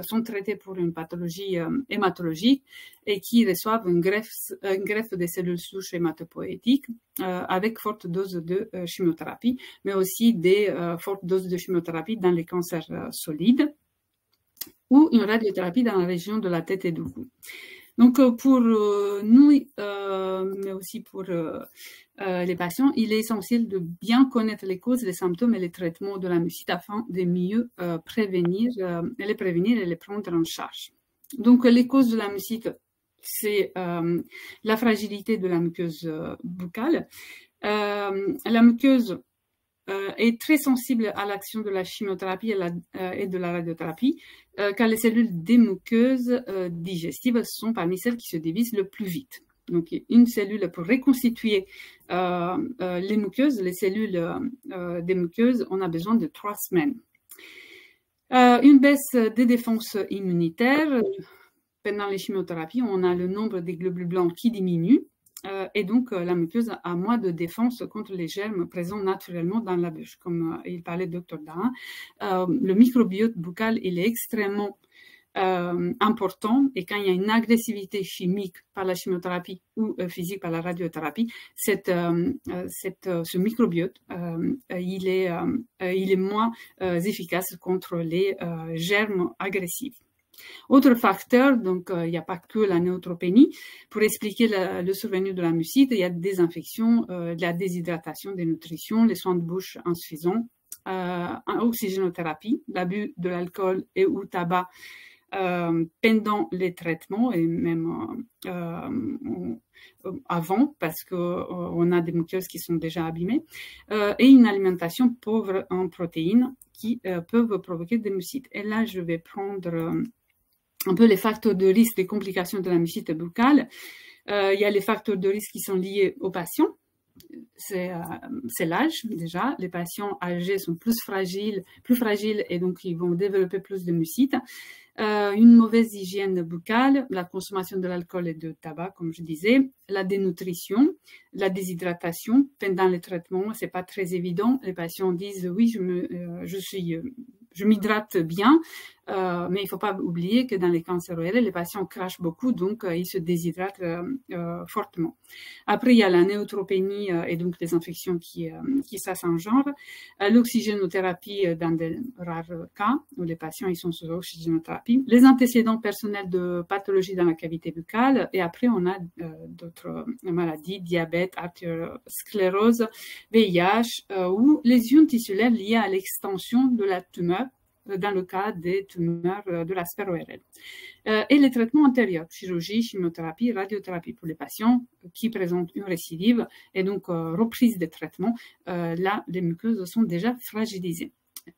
sont traités pour une pathologie hématologique et qui reçoivent une greffe des cellules souches hématopoïétiques avec forte dose de chimiothérapie, mais aussi des fortes doses de chimiothérapie dans les cancers solides, ou une radiothérapie dans la région de la tête et du cou. Donc, pour nous, mais aussi pour les patients, il est essentiel de bien connaître les causes, les symptômes et les traitements de la mucite afin de mieux prévenir et les prendre en charge. Donc, les causes de la mucite, c'est la fragilité de la muqueuse buccale. La muqueuse est très sensible à l'action de la chimiothérapie et de la radiothérapie, car les cellules des muqueuses digestives sont parmi celles qui se divisent le plus vite. Donc, une cellule pour reconstituer les muqueuses, les cellules des muqueuses, on a besoin de 3 semaines. Une baisse des défenses immunitaires. Pendant les chimiothérapies, on a le nombre des globules blancs qui diminue. Et donc, la muqueuse a moins de défense contre les germes présents naturellement dans la bouche. Comme il parlait Dr Dahan, le microbiote buccal, il est extrêmement important, et quand il y a une agressivité chimique par la chimiothérapie ou physique par la radiothérapie, ce microbiote, il est moins efficace contre les germes agressifs. Autre facteur, donc il n'y a pas que la néutropénie. Pour expliquer le survenu de la mucite, il y a des infections, la déshydratation, des nutritions, les soins de bouche insuffisants, oxygénothérapie, l'abus de l'alcool et ou tabac pendant les traitements et même avant parce qu'on a des muqueuses qui sont déjà abîmées et une alimentation pauvre en protéines qui peuvent provoquer des mucites. Et là, je vais prendre un peu les facteurs de risque des complications de la mucite buccale. Il y a les facteurs de risque qui sont liés aux patients. C'est l'âge déjà. Les patients âgés sont plus fragiles et donc ils vont développer plus de mucite. Une mauvaise hygiène buccale, la consommation de l'alcool et de tabac, comme je disais, la dénutrition, la déshydratation pendant les traitements, c'est pas très évident. Les patients disent oui, je m'hydrate bien, mais il faut pas oublier que dans les cancers ORL, les patients crachent beaucoup, donc ils se déshydratent fortement. Après, il y a la néutropénie et donc les infections qui ça s'engendre. L'oxygénothérapie dans de rares cas où les patients ils sont sous oxygénothérapie. Les antécédents personnels de pathologie dans la cavité buccale. Et après, on a d'autres maladies, diabète, artériosclérose, VIH ou lésions tissulaires liées à l'extension de la tumeur dans le cas des tumeurs de la sphère ORL. Et les traitements antérieurs, chirurgie, chimiothérapie, radiothérapie pour les patients qui présentent une récidive et donc reprise des traitements, là, les muqueuses sont déjà fragilisées.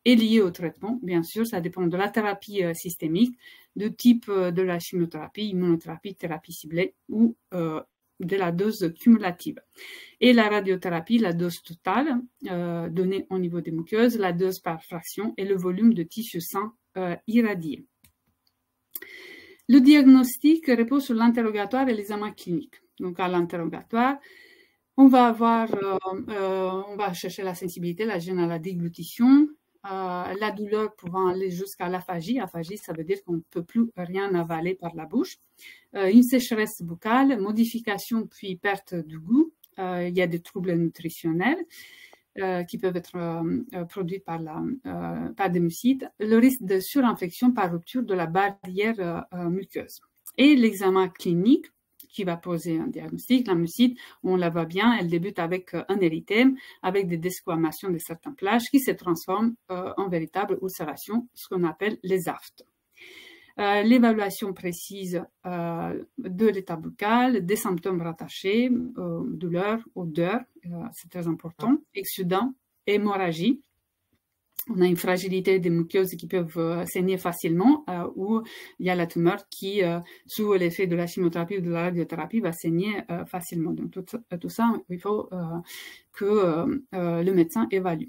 Et lié au traitement, bien sûr, ça dépend de la thérapie systémique, du type de la chimiothérapie, immunothérapie, thérapie ciblée ou de la dose cumulative. Et la radiothérapie, la dose totale donnée au niveau des muqueuses, la dose par fraction et le volume de tissu sain irradié. Le diagnostic repose sur l'interrogatoire et l'examen clinique. Donc à l'interrogatoire, on va chercher la sensibilité, la gêne à la déglutition, la douleur pouvant aller jusqu'à l'aphagie. Aphagie, ça veut dire qu'on ne peut plus rien avaler par la bouche. Une sécheresse buccale, modification puis perte du goût. Il y a des troubles nutritionnels qui peuvent être produits par des mucites. Le risque de surinfection par rupture de la barrière muqueuse. Et l'examen clinique qui va poser un diagnostic. La mucite, on la voit bien, elle débute avec un érythème, avec des desquamations de certaines plages qui se transforment en véritable ulcération, ce qu'on appelle les aftes. L'évaluation précise de l'état buccal, des symptômes rattachés, douleur, odeur, c'est très important, exsudant, hémorragie. On a une fragilité des muqueuses qui peuvent saigner facilement ou il y a la tumeur qui, sous l'effet de la chimiothérapie ou de la radiothérapie, va saigner facilement. Donc, tout ça, il faut que le médecin évalue.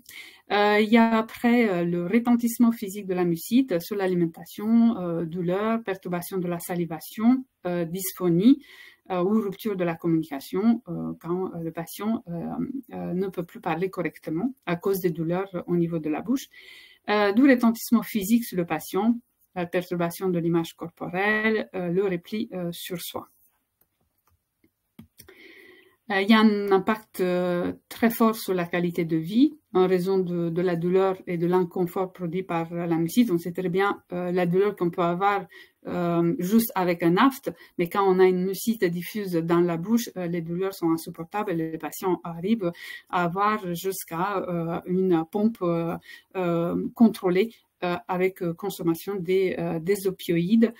Il y a après le retentissement physique de la mucite sur l'alimentation, douleur, perturbation de la salivation, dysphonie, ou rupture de la communication quand le patient ne peut plus parler correctement à cause des douleurs au niveau de la bouche. Du retentissement physique sur le patient, la perturbation de l'image corporelle, le repli sur soi. Il y a un impact très fort sur la qualité de vie en raison de la douleur et de l'inconfort produit par la mucite. On sait très bien la douleur qu'on peut avoir juste avec un aphte, mais quand on a une mucite diffuse dans la bouche, les douleurs sont insupportables et les patients arrivent à avoir jusqu'à une pompe contrôlée avec consommation des opioïdes.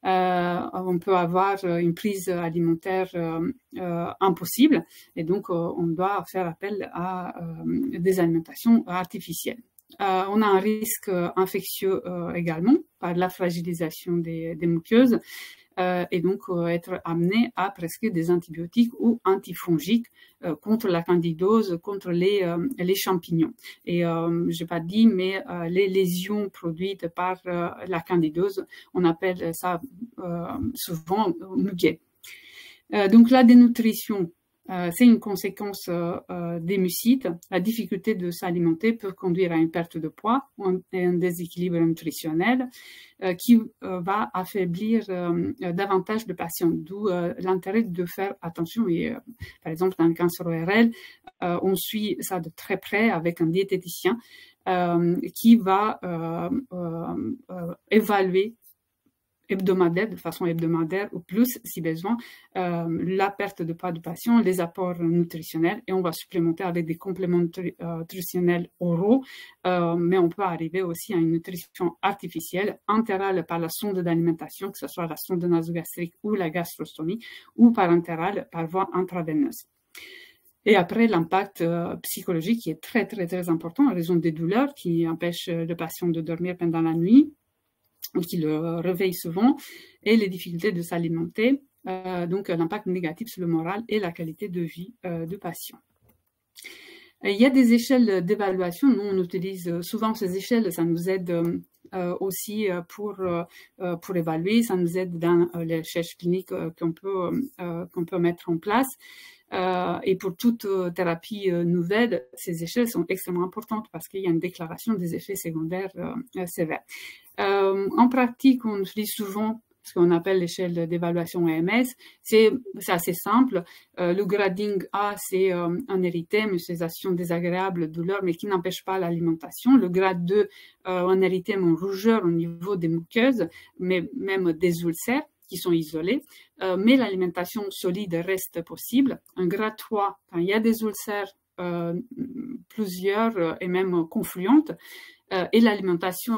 On peut avoir une prise alimentaire impossible et donc on doit faire appel à des alimentations artificielles. On a un risque infectieux également par la fragilisation des muqueuses et donc être amené à prescrire des antibiotiques ou antifongiques contre la candidose, contre les champignons. Et je n'ai pas dit, mais les lésions produites par la candidose, on appelle ça souvent muguet. Donc la dénutrition, c'est une conséquence des mucites. La difficulté de s'alimenter peut conduire à une perte de poids et un déséquilibre nutritionnel qui va affaiblir davantage le patient, d'où l'intérêt de faire attention. Et, par exemple, dans le cancer ORL, on suit ça de très près avec un diététicien qui va évaluer hebdomadaire, de façon hebdomadaire ou plus si besoin, la perte de poids du patient, les apports nutritionnels, et on va supplémenter avec des compléments nutritionnels oraux, mais on peut arriver aussi à une nutrition artificielle, entérale par la sonde d'alimentation, que ce soit la sonde nasogastrique ou la gastrostomie, ou par entérale par voie intraveineuse. Et après, l'impact psychologique qui est très, très, très important en raison des douleurs qui empêchent le patient de dormir pendant la nuit, ou qui le réveillent souvent, et les difficultés de s'alimenter, donc l'impact négatif sur le moral et la qualité de vie du patient. Il y a des échelles d'évaluation. Nous, on utilise souvent ces échelles. Ça nous aide aussi pour évaluer. Ça nous aide dans les recherches cliniques qu'on peut mettre en place. Et pour toute thérapie nouvelle, ces échelles sont extrêmement importantes parce qu'il y a une déclaration des effets secondaires sévères. En pratique, on utilise souvent ce qu'on appelle l'échelle d'évaluation EMS. C'est assez simple. Le grading A, c'est un érythème, une sensation désagréable, douleur, mais qui n'empêche pas l'alimentation. Le grade 2, un érythème, une rougeur au niveau des muqueuses, mais même des ulcères qui sont isolés, mais l'alimentation solide reste possible. Un grade 3, quand il y a des ulcères, plusieurs et même confluentes, et l'alimentation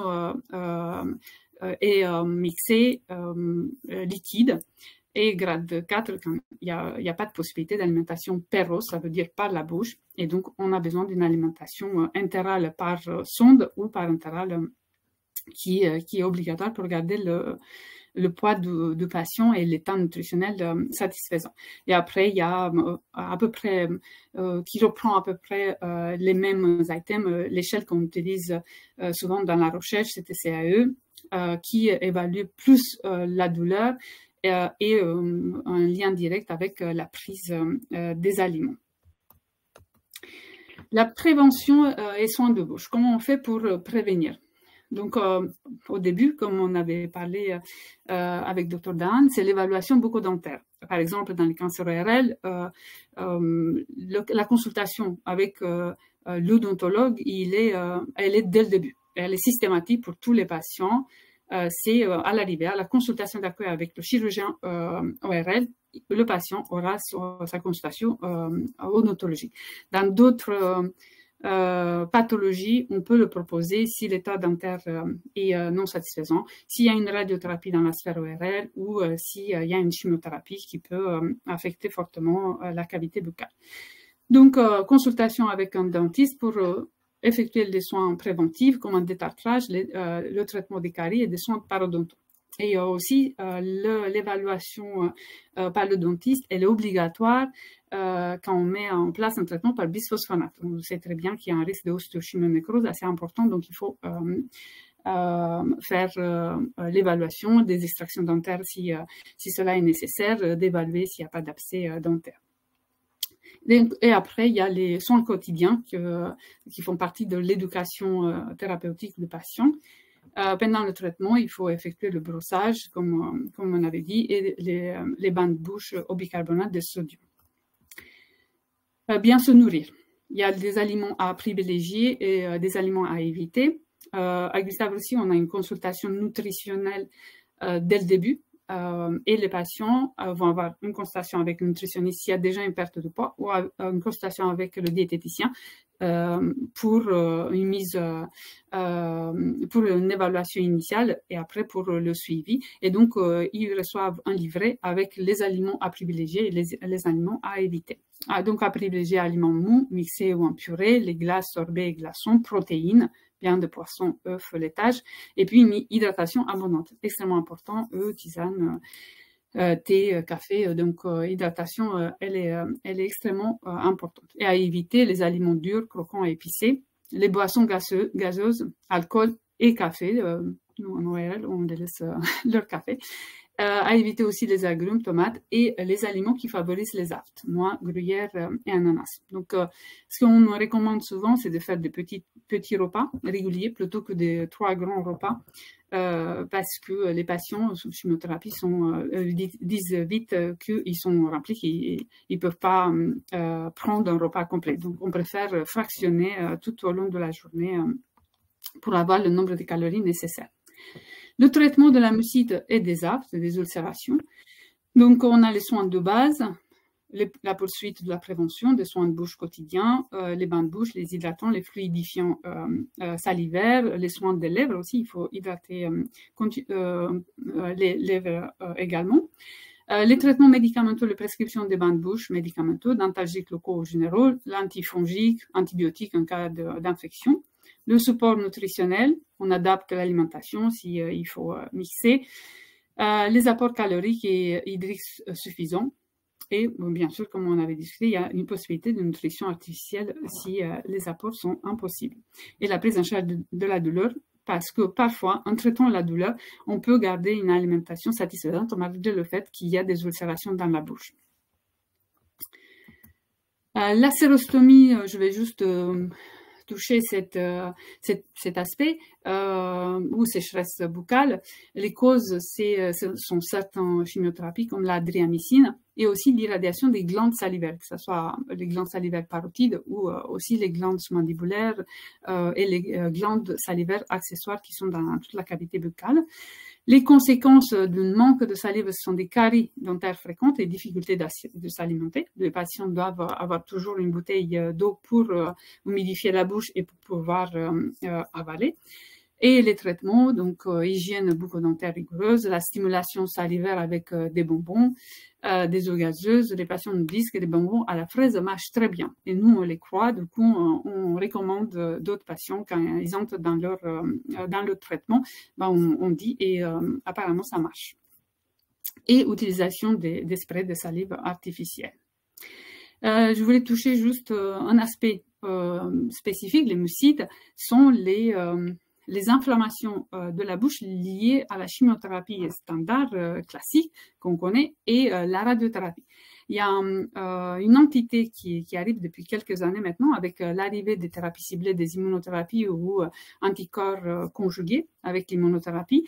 est mixée, liquide. Et grade 4, quand il n'y a pas de possibilité d'alimentation péro, ça veut dire par la bouche, et donc on a besoin d'une alimentation entérale par sonde ou par entérale qui est obligatoire pour garder le poids du patient et l'état nutritionnel satisfaisant. Et après, il y a à peu près, qui reprend à peu près les mêmes items, l'échelle qu'on utilise souvent dans la recherche, c'était CAE, qui évalue plus la douleur et un lien direct avec la prise des aliments. La prévention et soins de bouche. Comment on fait pour prévenir? Donc, au début, comme on avait parlé avec Dr. Dan, c'est l'évaluation bucco-dentaire. Par exemple, dans les cancers ORL, la consultation avec l'odontologue, elle est dès le début. Elle est systématique pour tous les patients. C'est à l'arrivée, à la consultation d'accueil avec le chirurgien ORL, le patient aura sa consultation odontologique. Dans d'autres pathologie, on peut le proposer si l'état dentaire est non satisfaisant, s'il y a une radiothérapie dans la sphère ORL ou s'il y a une chimiothérapie qui peut affecter fortement la cavité buccale. Donc, consultation avec un dentiste pour effectuer des soins préventifs comme un détartrage, le traitement des caries et des soins parodontaux. Et il y a aussi l'évaluation par le dentiste, elle est obligatoire quand on met en place un traitement par bisphosphonate. On sait très bien qu'il y a un risque d'ostéochimionécrose assez important, donc il faut faire l'évaluation des extractions dentaires si cela est nécessaire, d'évaluer s'il n'y a pas d'abcès dentaire. Et après, il y a les soins quotidiens qui font partie de l'éducation thérapeutique du patient. Pendant le traitement, il faut effectuer le brossage, comme on avait dit, et les bains de bouche au bicarbonate de sodium. Bien se nourrir. Il y a des aliments à privilégier et des aliments à éviter. À Gustave aussi, on a une consultation nutritionnelle dès le début. Et les patients vont avoir une consultation avec le nutritionniste s'il y a déjà une perte de poids ou une consultation avec le diététicien pour une évaluation initiale et après pour le suivi. Et donc, ils reçoivent un livret avec les aliments à privilégier et les aliments à éviter. Donc, à privilégier aliments mous, mixés ou en purée, les glaces, sorbets et glaçons, protéines, viande de poisson, œufs, laitage, et puis une hydratation abondante. Extrêmement important, tisane, thé, café. Donc, hydratation, elle est extrêmement importante. Et à éviter les aliments durs, croquants et épicés, les boissons gazeuses, alcool et café. Nous, en ORL, on les laisse leur café. À éviter aussi les agrumes, tomates et les aliments qui favorisent les aftes, noix, gruyère et ananas. Donc, ce qu'on recommande souvent, c'est de faire des petits repas réguliers plutôt que des 3 grands repas parce que les patients sous chimiothérapie disent vite qu'ils sont remplis, qu'ils ne peuvent pas prendre un repas complet. Donc, on préfère fractionner tout au long de la journée pour avoir le nombre de calories nécessaires. Le traitement de la mucite et des aftes, des ulcérations. Donc, on a les soins de base, la poursuite de la prévention, des soins de bouche quotidiens, les bains de bouche, les hydratants, les fluidifiants salivaires, les soins des lèvres aussi, il faut hydrater les lèvres également. Les traitements médicamenteux, les prescriptions des bains de bouche médicamenteux, dentalgiques locaux ou généraux, l'antifongique, antibiotiques en cas d'infection. Le support nutritionnel, on adapte l'alimentation si il faut mixer. Les apports caloriques et hydriques suffisants. Et bien sûr, comme on avait discuté, il y a une possibilité de nutrition artificielle si les apports sont impossibles. Et la prise en charge de la douleur, parce que parfois, en traitant la douleur, on peut garder une alimentation satisfaisante malgré le fait qu'il y a des ulcérations dans la bouche. La sérostomie, je vais juste toucher cet aspect, ou sécheresse buccale. Les causes, sont certaines chimiothérapies comme la driamycine et aussi l'irradiation des glandes salivaires, que ce soit les glandes salivaires parotides ou aussi les glandes mandibulaires et les glandes salivaires accessoires qui sont dans toute la cavité buccale. Les conséquences d'un manque de salive sont des caries dentaires fréquentes et difficultés de s'alimenter. Les patients doivent avoir toujours une bouteille d'eau pour humidifier la bouche et pour pouvoir avaler. Et les traitements, donc hygiène bucco-dentaire rigoureuse, la stimulation salivaire avec des bonbons, des eaux gazeuses. Les patients nous disent que les bonbons à la fraise marchent très bien. Et nous, on les croit. Du coup, on recommande d'autres patients quand ils entrent dans leur traitement, on dit et apparemment ça marche. Et utilisation des sprays de salive artificielle. Je voulais toucher juste un aspect spécifique. Les mucites sont les inflammations de la bouche liées à la chimiothérapie standard classique qu'on connaît et la radiothérapie. Il y a une entité qui arrive depuis quelques années maintenant avec l'arrivée des thérapies ciblées, des immunothérapies ou anticorps conjugués avec l'immunothérapie,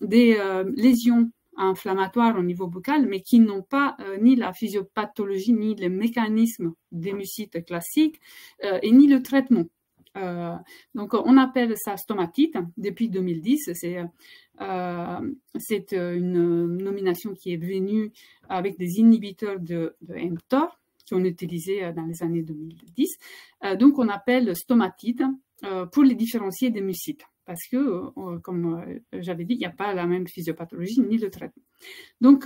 des lésions inflammatoires au niveau buccal, mais qui n'ont pas ni la physiopathologie, ni les mécanismes des mucites classiques, et ni le traitement. Donc, on appelle ça stomatite depuis 2010. C'est une nomination qui est venue avec des inhibiteurs de mTOR qui ont utilisé dans les années 2010. Donc, on appelle stomatite pour les différencier des mucites. Parce que, comme j'avais dit, il n'y a pas la même physiopathologie ni le traitement. Donc,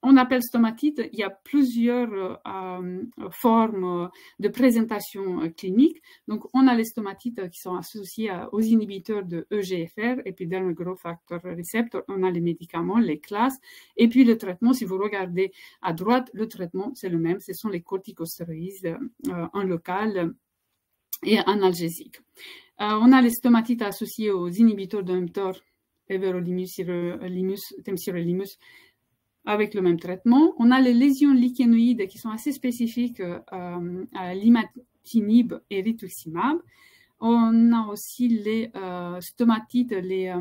on appelle stomatite, il y a plusieurs formes de présentation clinique. Donc, on a les stomatites qui sont associées aux inhibiteurs de EGFR, Epidermal Growth Factor Receptor. On a les médicaments, les classes. Et puis, le traitement, si vous regardez à droite, le traitement, c'est le même. Ce sont les corticostéroïdes en local et analgésiques. On a les stomatites associées aux inhibiteurs de mTOR, everolimus, sirolimus, temsirolimus, avec le même traitement. On a les lésions lichénoïdes qui sont assez spécifiques à l'imatinib et rituximab. On a aussi les stomatites, les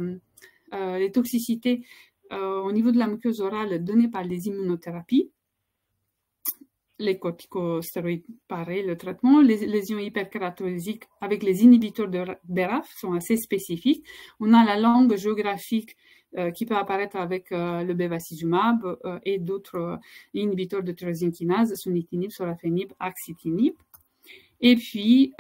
toxicités au niveau de la muqueuse orale données par les immunothérapies. Les corticostéroïdes, pareil, le traitement. Les lésions hyperkératosiques avec les inhibiteurs de BRAF sont assez spécifiques. On a la langue géographique qui peut apparaître avec le bevacizumab et d'autres inhibiteurs de tyrosine kinase, sunitinib, sorafenib, axitinib. Et puis,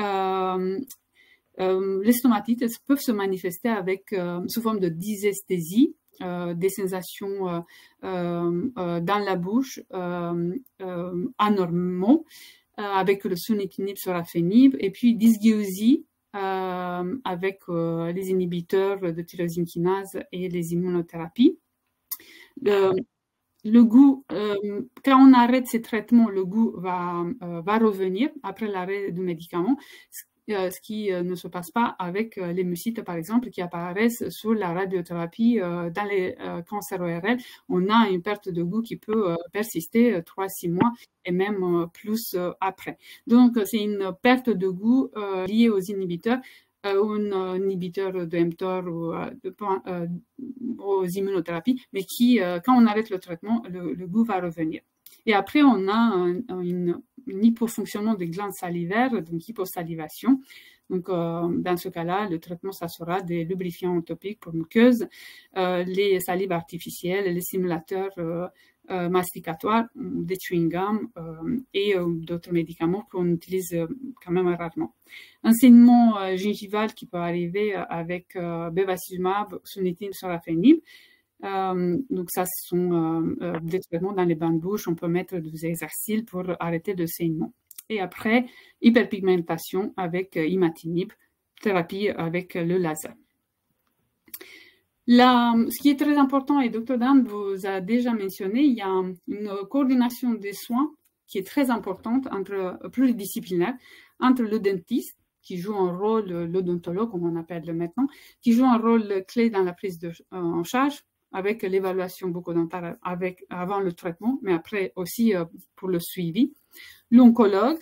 les stomatites peuvent se manifester avec, sous forme de dysesthésie, des sensations dans la bouche anormaux avec le sunitinib, sorafenib, et puis dysgeusie avec les inhibiteurs de tyrosine kinase et les immunothérapies. Le goût, quand on arrête ces traitements, le goût va revenir après l'arrêt du médicament, ce qui ne se passe pas avec les mucites, par exemple, qui apparaissent sur la radiothérapie dans les cancers ORL. On a une perte de goût qui peut persister 3-6 mois et même plus après. Donc, c'est une perte de goût liée aux inhibiteurs, un inhibiteur de mTOR ou aux immunothérapies, mais qui, quand on arrête le traitement, le goût va revenir. Et après, on a un hypofonctionnement des glandes salivaires, donc hyposalivation. Donc, dans ce cas-là, le traitement, ça sera des lubrifiants topiques pour muqueuses, les salives artificielles, les simulateurs masticatoires, des chewing-gums et d'autres médicaments qu'on utilise quand même rarement. Un saignement gingival qui peut arriver avec bevacizumab, sunitinib, sorafenib. Donc ça, ce sont des traitements dans les bains de bouche. On peut mettre des exercices pour arrêter le saignement. Et après, hyperpigmentation avec imatinib, thérapie avec le laser. Ce qui est très important, et Dr. Dan vous a déjà mentionné, il y a une coordination des soins qui est très importante, pluridisciplinaire, entre le dentiste, qui joue un rôle, l'odontologue, comme on appelle maintenant, qui joue un rôle clé dans la prise en charge, avec l'évaluation bucco-dentaire avant le traitement, mais après aussi pour le suivi. L'oncologue,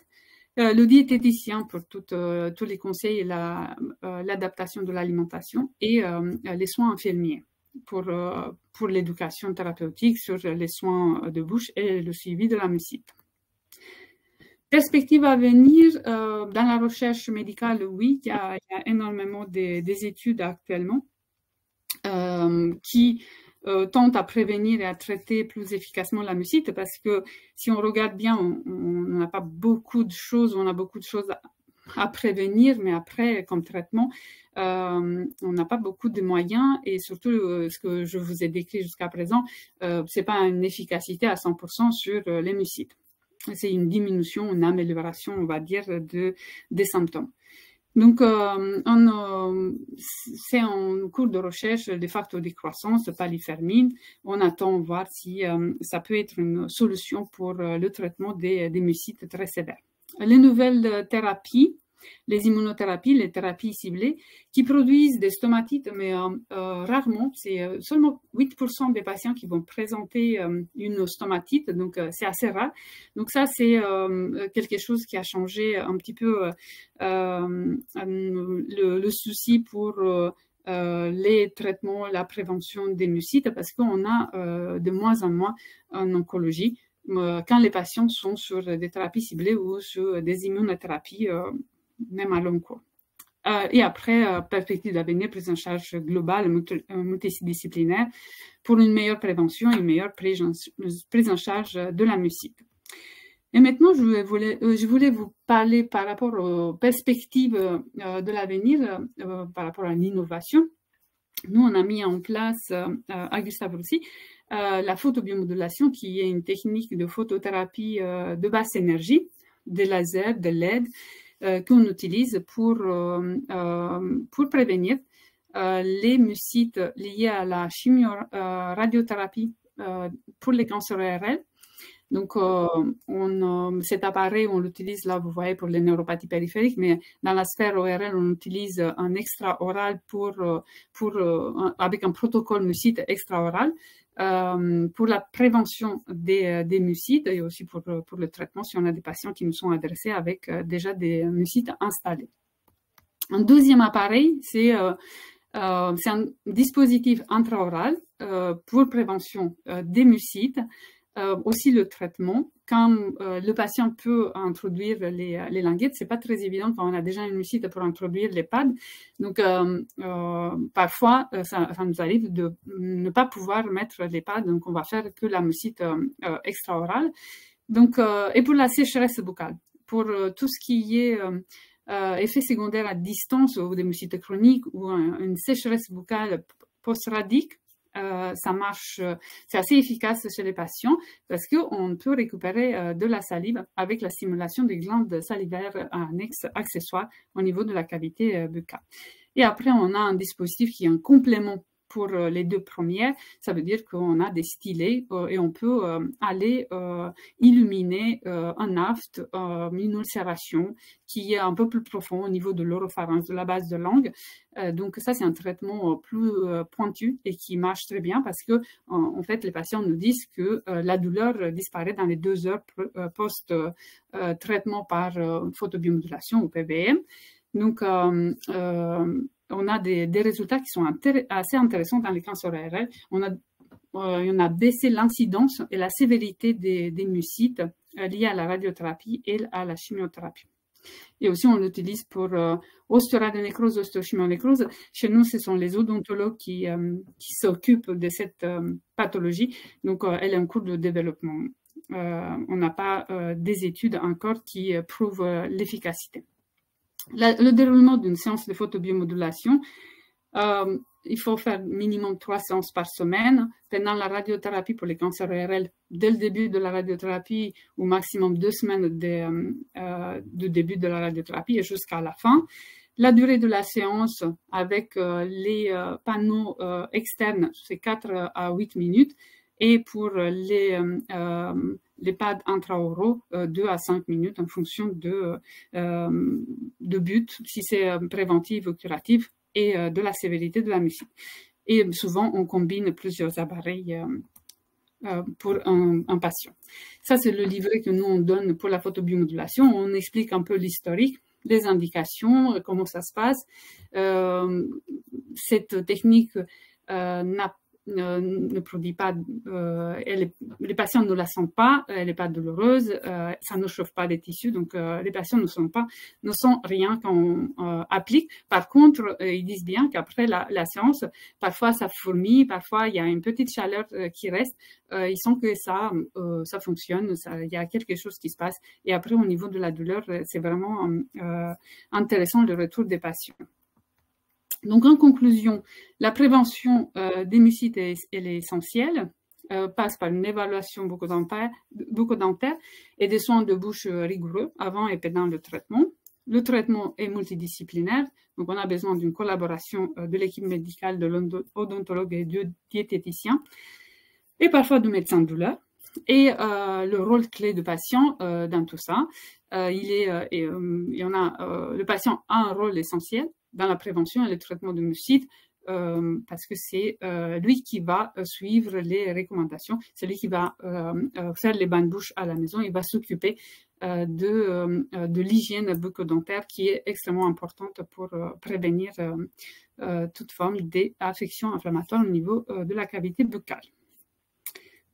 le diététicien pour tous les conseils et l'adaptation de l'alimentation et les soins infirmiers pour l'éducation thérapeutique sur les soins de bouche et le suivi de la mucite. Perspective à venir, dans la recherche médicale, oui, il y a énormément des études actuellement qui tente à prévenir et à traiter plus efficacement la mucite, parce que si on regarde bien, on n'a pas beaucoup de choses, on a beaucoup de choses à prévenir, mais après, comme traitement, on n'a pas beaucoup de moyens, et surtout ce que je vous ai décrit jusqu'à présent, c'est pas une efficacité à 100% sur les mucites. C'est une diminution, une amélioration, on va dire, des symptômes. Donc, c'est en cours de recherche des facteurs de croissance, de palifermine. On attend voir si ça peut être une solution pour le traitement des mucites très sévères. Les nouvelles thérapies, les immunothérapies, les thérapies ciblées, qui produisent des stomatites, mais rarement, c'est seulement 8% des patients qui vont présenter une stomatite, donc c'est assez rare. Donc ça, c'est quelque chose qui a changé un petit peu le souci pour les traitements, la prévention des mucites, parce qu'on a de moins en moins en oncologie quand les patients sont sur des thérapies ciblées ou sur des immunothérapies, même à long cours. Et après, perspective d'avenir, prise en charge globale, multidisciplinaire, pour une meilleure prévention et une meilleure prise en charge de la mucite. Et maintenant, je voulais vous parler par rapport aux perspectives de l'avenir, par rapport à l'innovation. Nous, on a mis en place à Gustave Roussy la photobiomodulation, qui est une technique de photothérapie de basse énergie, des lasers, de LED, qu'on utilise pour prévenir les mucites liées à la chimio-radiothérapie pour les cancers ORL. Donc, cet appareil, on l'utilise là, vous voyez, pour les neuropathies périphériques, mais dans la sphère ORL, on utilise un extra-oral avec un protocole mucite extra-oral pour la prévention des mucites et aussi pour le traitement si on a des patients qui nous sont adressés avec déjà des mucites installés. Un deuxième appareil, c'est un dispositif intraoral pour prévention des mucites. Aussi le traitement, quand le patient peut introduire les languettes, c'est pas très évident quand on a déjà une mucite pour introduire les pads. Donc, parfois, ça nous arrive de ne pas pouvoir mettre les pads, donc on va faire que la mucite extra-orale. Donc, et pour la sécheresse buccale, pour tout ce qui est effet secondaire à distance ou des mucites chroniques ou une sécheresse buccale post-radique, ça marche, c'est assez efficace chez les patients parce qu'on peut récupérer de la salive avec la stimulation des glandes salivaires annexes accessoires au niveau de la cavité buccale. Et après, on a un dispositif qui est un complément pour les deux premières. Ça veut dire qu'on a des stylets et on peut aller illuminer un aft, une ulcération qui est un peu plus profond au niveau de l'oropharynx, de la base de langue. Donc ça, c'est un traitement plus pointu et qui marche très bien parce que en fait, les patients nous disent que la douleur disparaît dans les 2 heures post-traitement par photobiomodulation ou PBM. Donc, on a des résultats qui sont assez intéressants dans les cancers ORL. On a baissé l'incidence et la sévérité des mucites liées à la radiothérapie et à la chimiothérapie. Et aussi, on l'utilise pour ostéoradionécrose, ostéochimionécrose. Chez nous, ce sont les odontologues qui s'occupent de cette pathologie. Donc, elle est en cours de développement. On n'a pas des études encore qui prouvent l'efficacité. Le déroulement d'une séance de photobiomodulation, il faut faire minimum 3 séances par semaine. Pendant la radiothérapie pour les cancers ORL, dès le début de la radiothérapie, ou maximum 2 semaines de début de la radiothérapie et jusqu'à la fin. La durée de la séance avec les panneaux externes, c'est 4 à 8 minutes. Et pour les pads intraoraux, 2 à 5 minutes en fonction de but, si c'est préventif ou curatif, et de la sévérité de la musique. Et souvent, on combine plusieurs appareils pour un patient. Ça, c'est le livret que nous, on donne pour la photobiomodulation. On explique un peu l'historique, les indications, comment ça se passe. Cette technique ne produit pas, les patients ne la sentent pas, elle n'est pas douloureuse, ça ne chauffe pas les tissus, donc les patients ne sentent rien quand on applique. Par contre, ils disent bien qu'après la séance, parfois ça fourmille, parfois il y a une petite chaleur qui reste, ils sentent que ça fonctionne, il y a quelque chose qui se passe. Et après, au niveau de la douleur, c'est vraiment intéressant le retour des patients. Donc, en conclusion, la prévention des mucites, elle est essentielle, passe par une évaluation bucco-dentaire et des soins de bouche rigoureux avant et pendant le traitement. Le traitement est multidisciplinaire, donc on a besoin d'une collaboration de l'équipe médicale, de l'odontologue et du diététicien, et parfois du médecin de douleur. Et le rôle clé du patient dans tout ça, le patient a un rôle essentiel dans la prévention et le traitement de mucites, parce que c'est lui qui va suivre les recommandations, c'est lui qui va faire les bains de bouche à la maison, il va s'occuper de l'hygiène bucco-dentaire qui est extrêmement importante pour prévenir toute forme d'affection inflammatoire au niveau de la cavité buccale.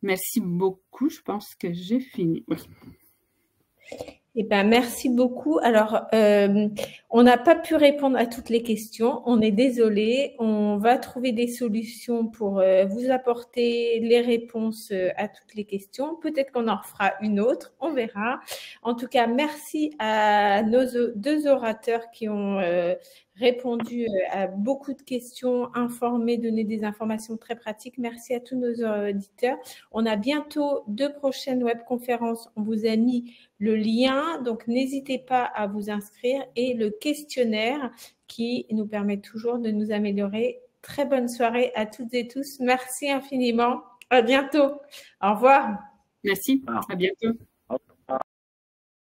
Merci beaucoup, je pense que j'ai fini. Oui. Eh ben, merci beaucoup. Alors, on n'a pas pu répondre à toutes les questions. On est désolé. On va trouver des solutions pour vous apporter les réponses à toutes les questions. Peut-être qu'on en refera une autre. On verra. En tout cas, merci à nos 2 orateurs qui ont répondu à beaucoup de questions, informé, donné des informations très pratiques. Merci à tous nos auditeurs. On a bientôt 2 prochaines webconférences. On vous a mis le lien, donc n'hésitez pas à vous inscrire, et le questionnaire qui nous permet toujours de nous améliorer. Très bonne soirée à toutes et tous. Merci infiniment. À bientôt. Au revoir. Merci. À bientôt.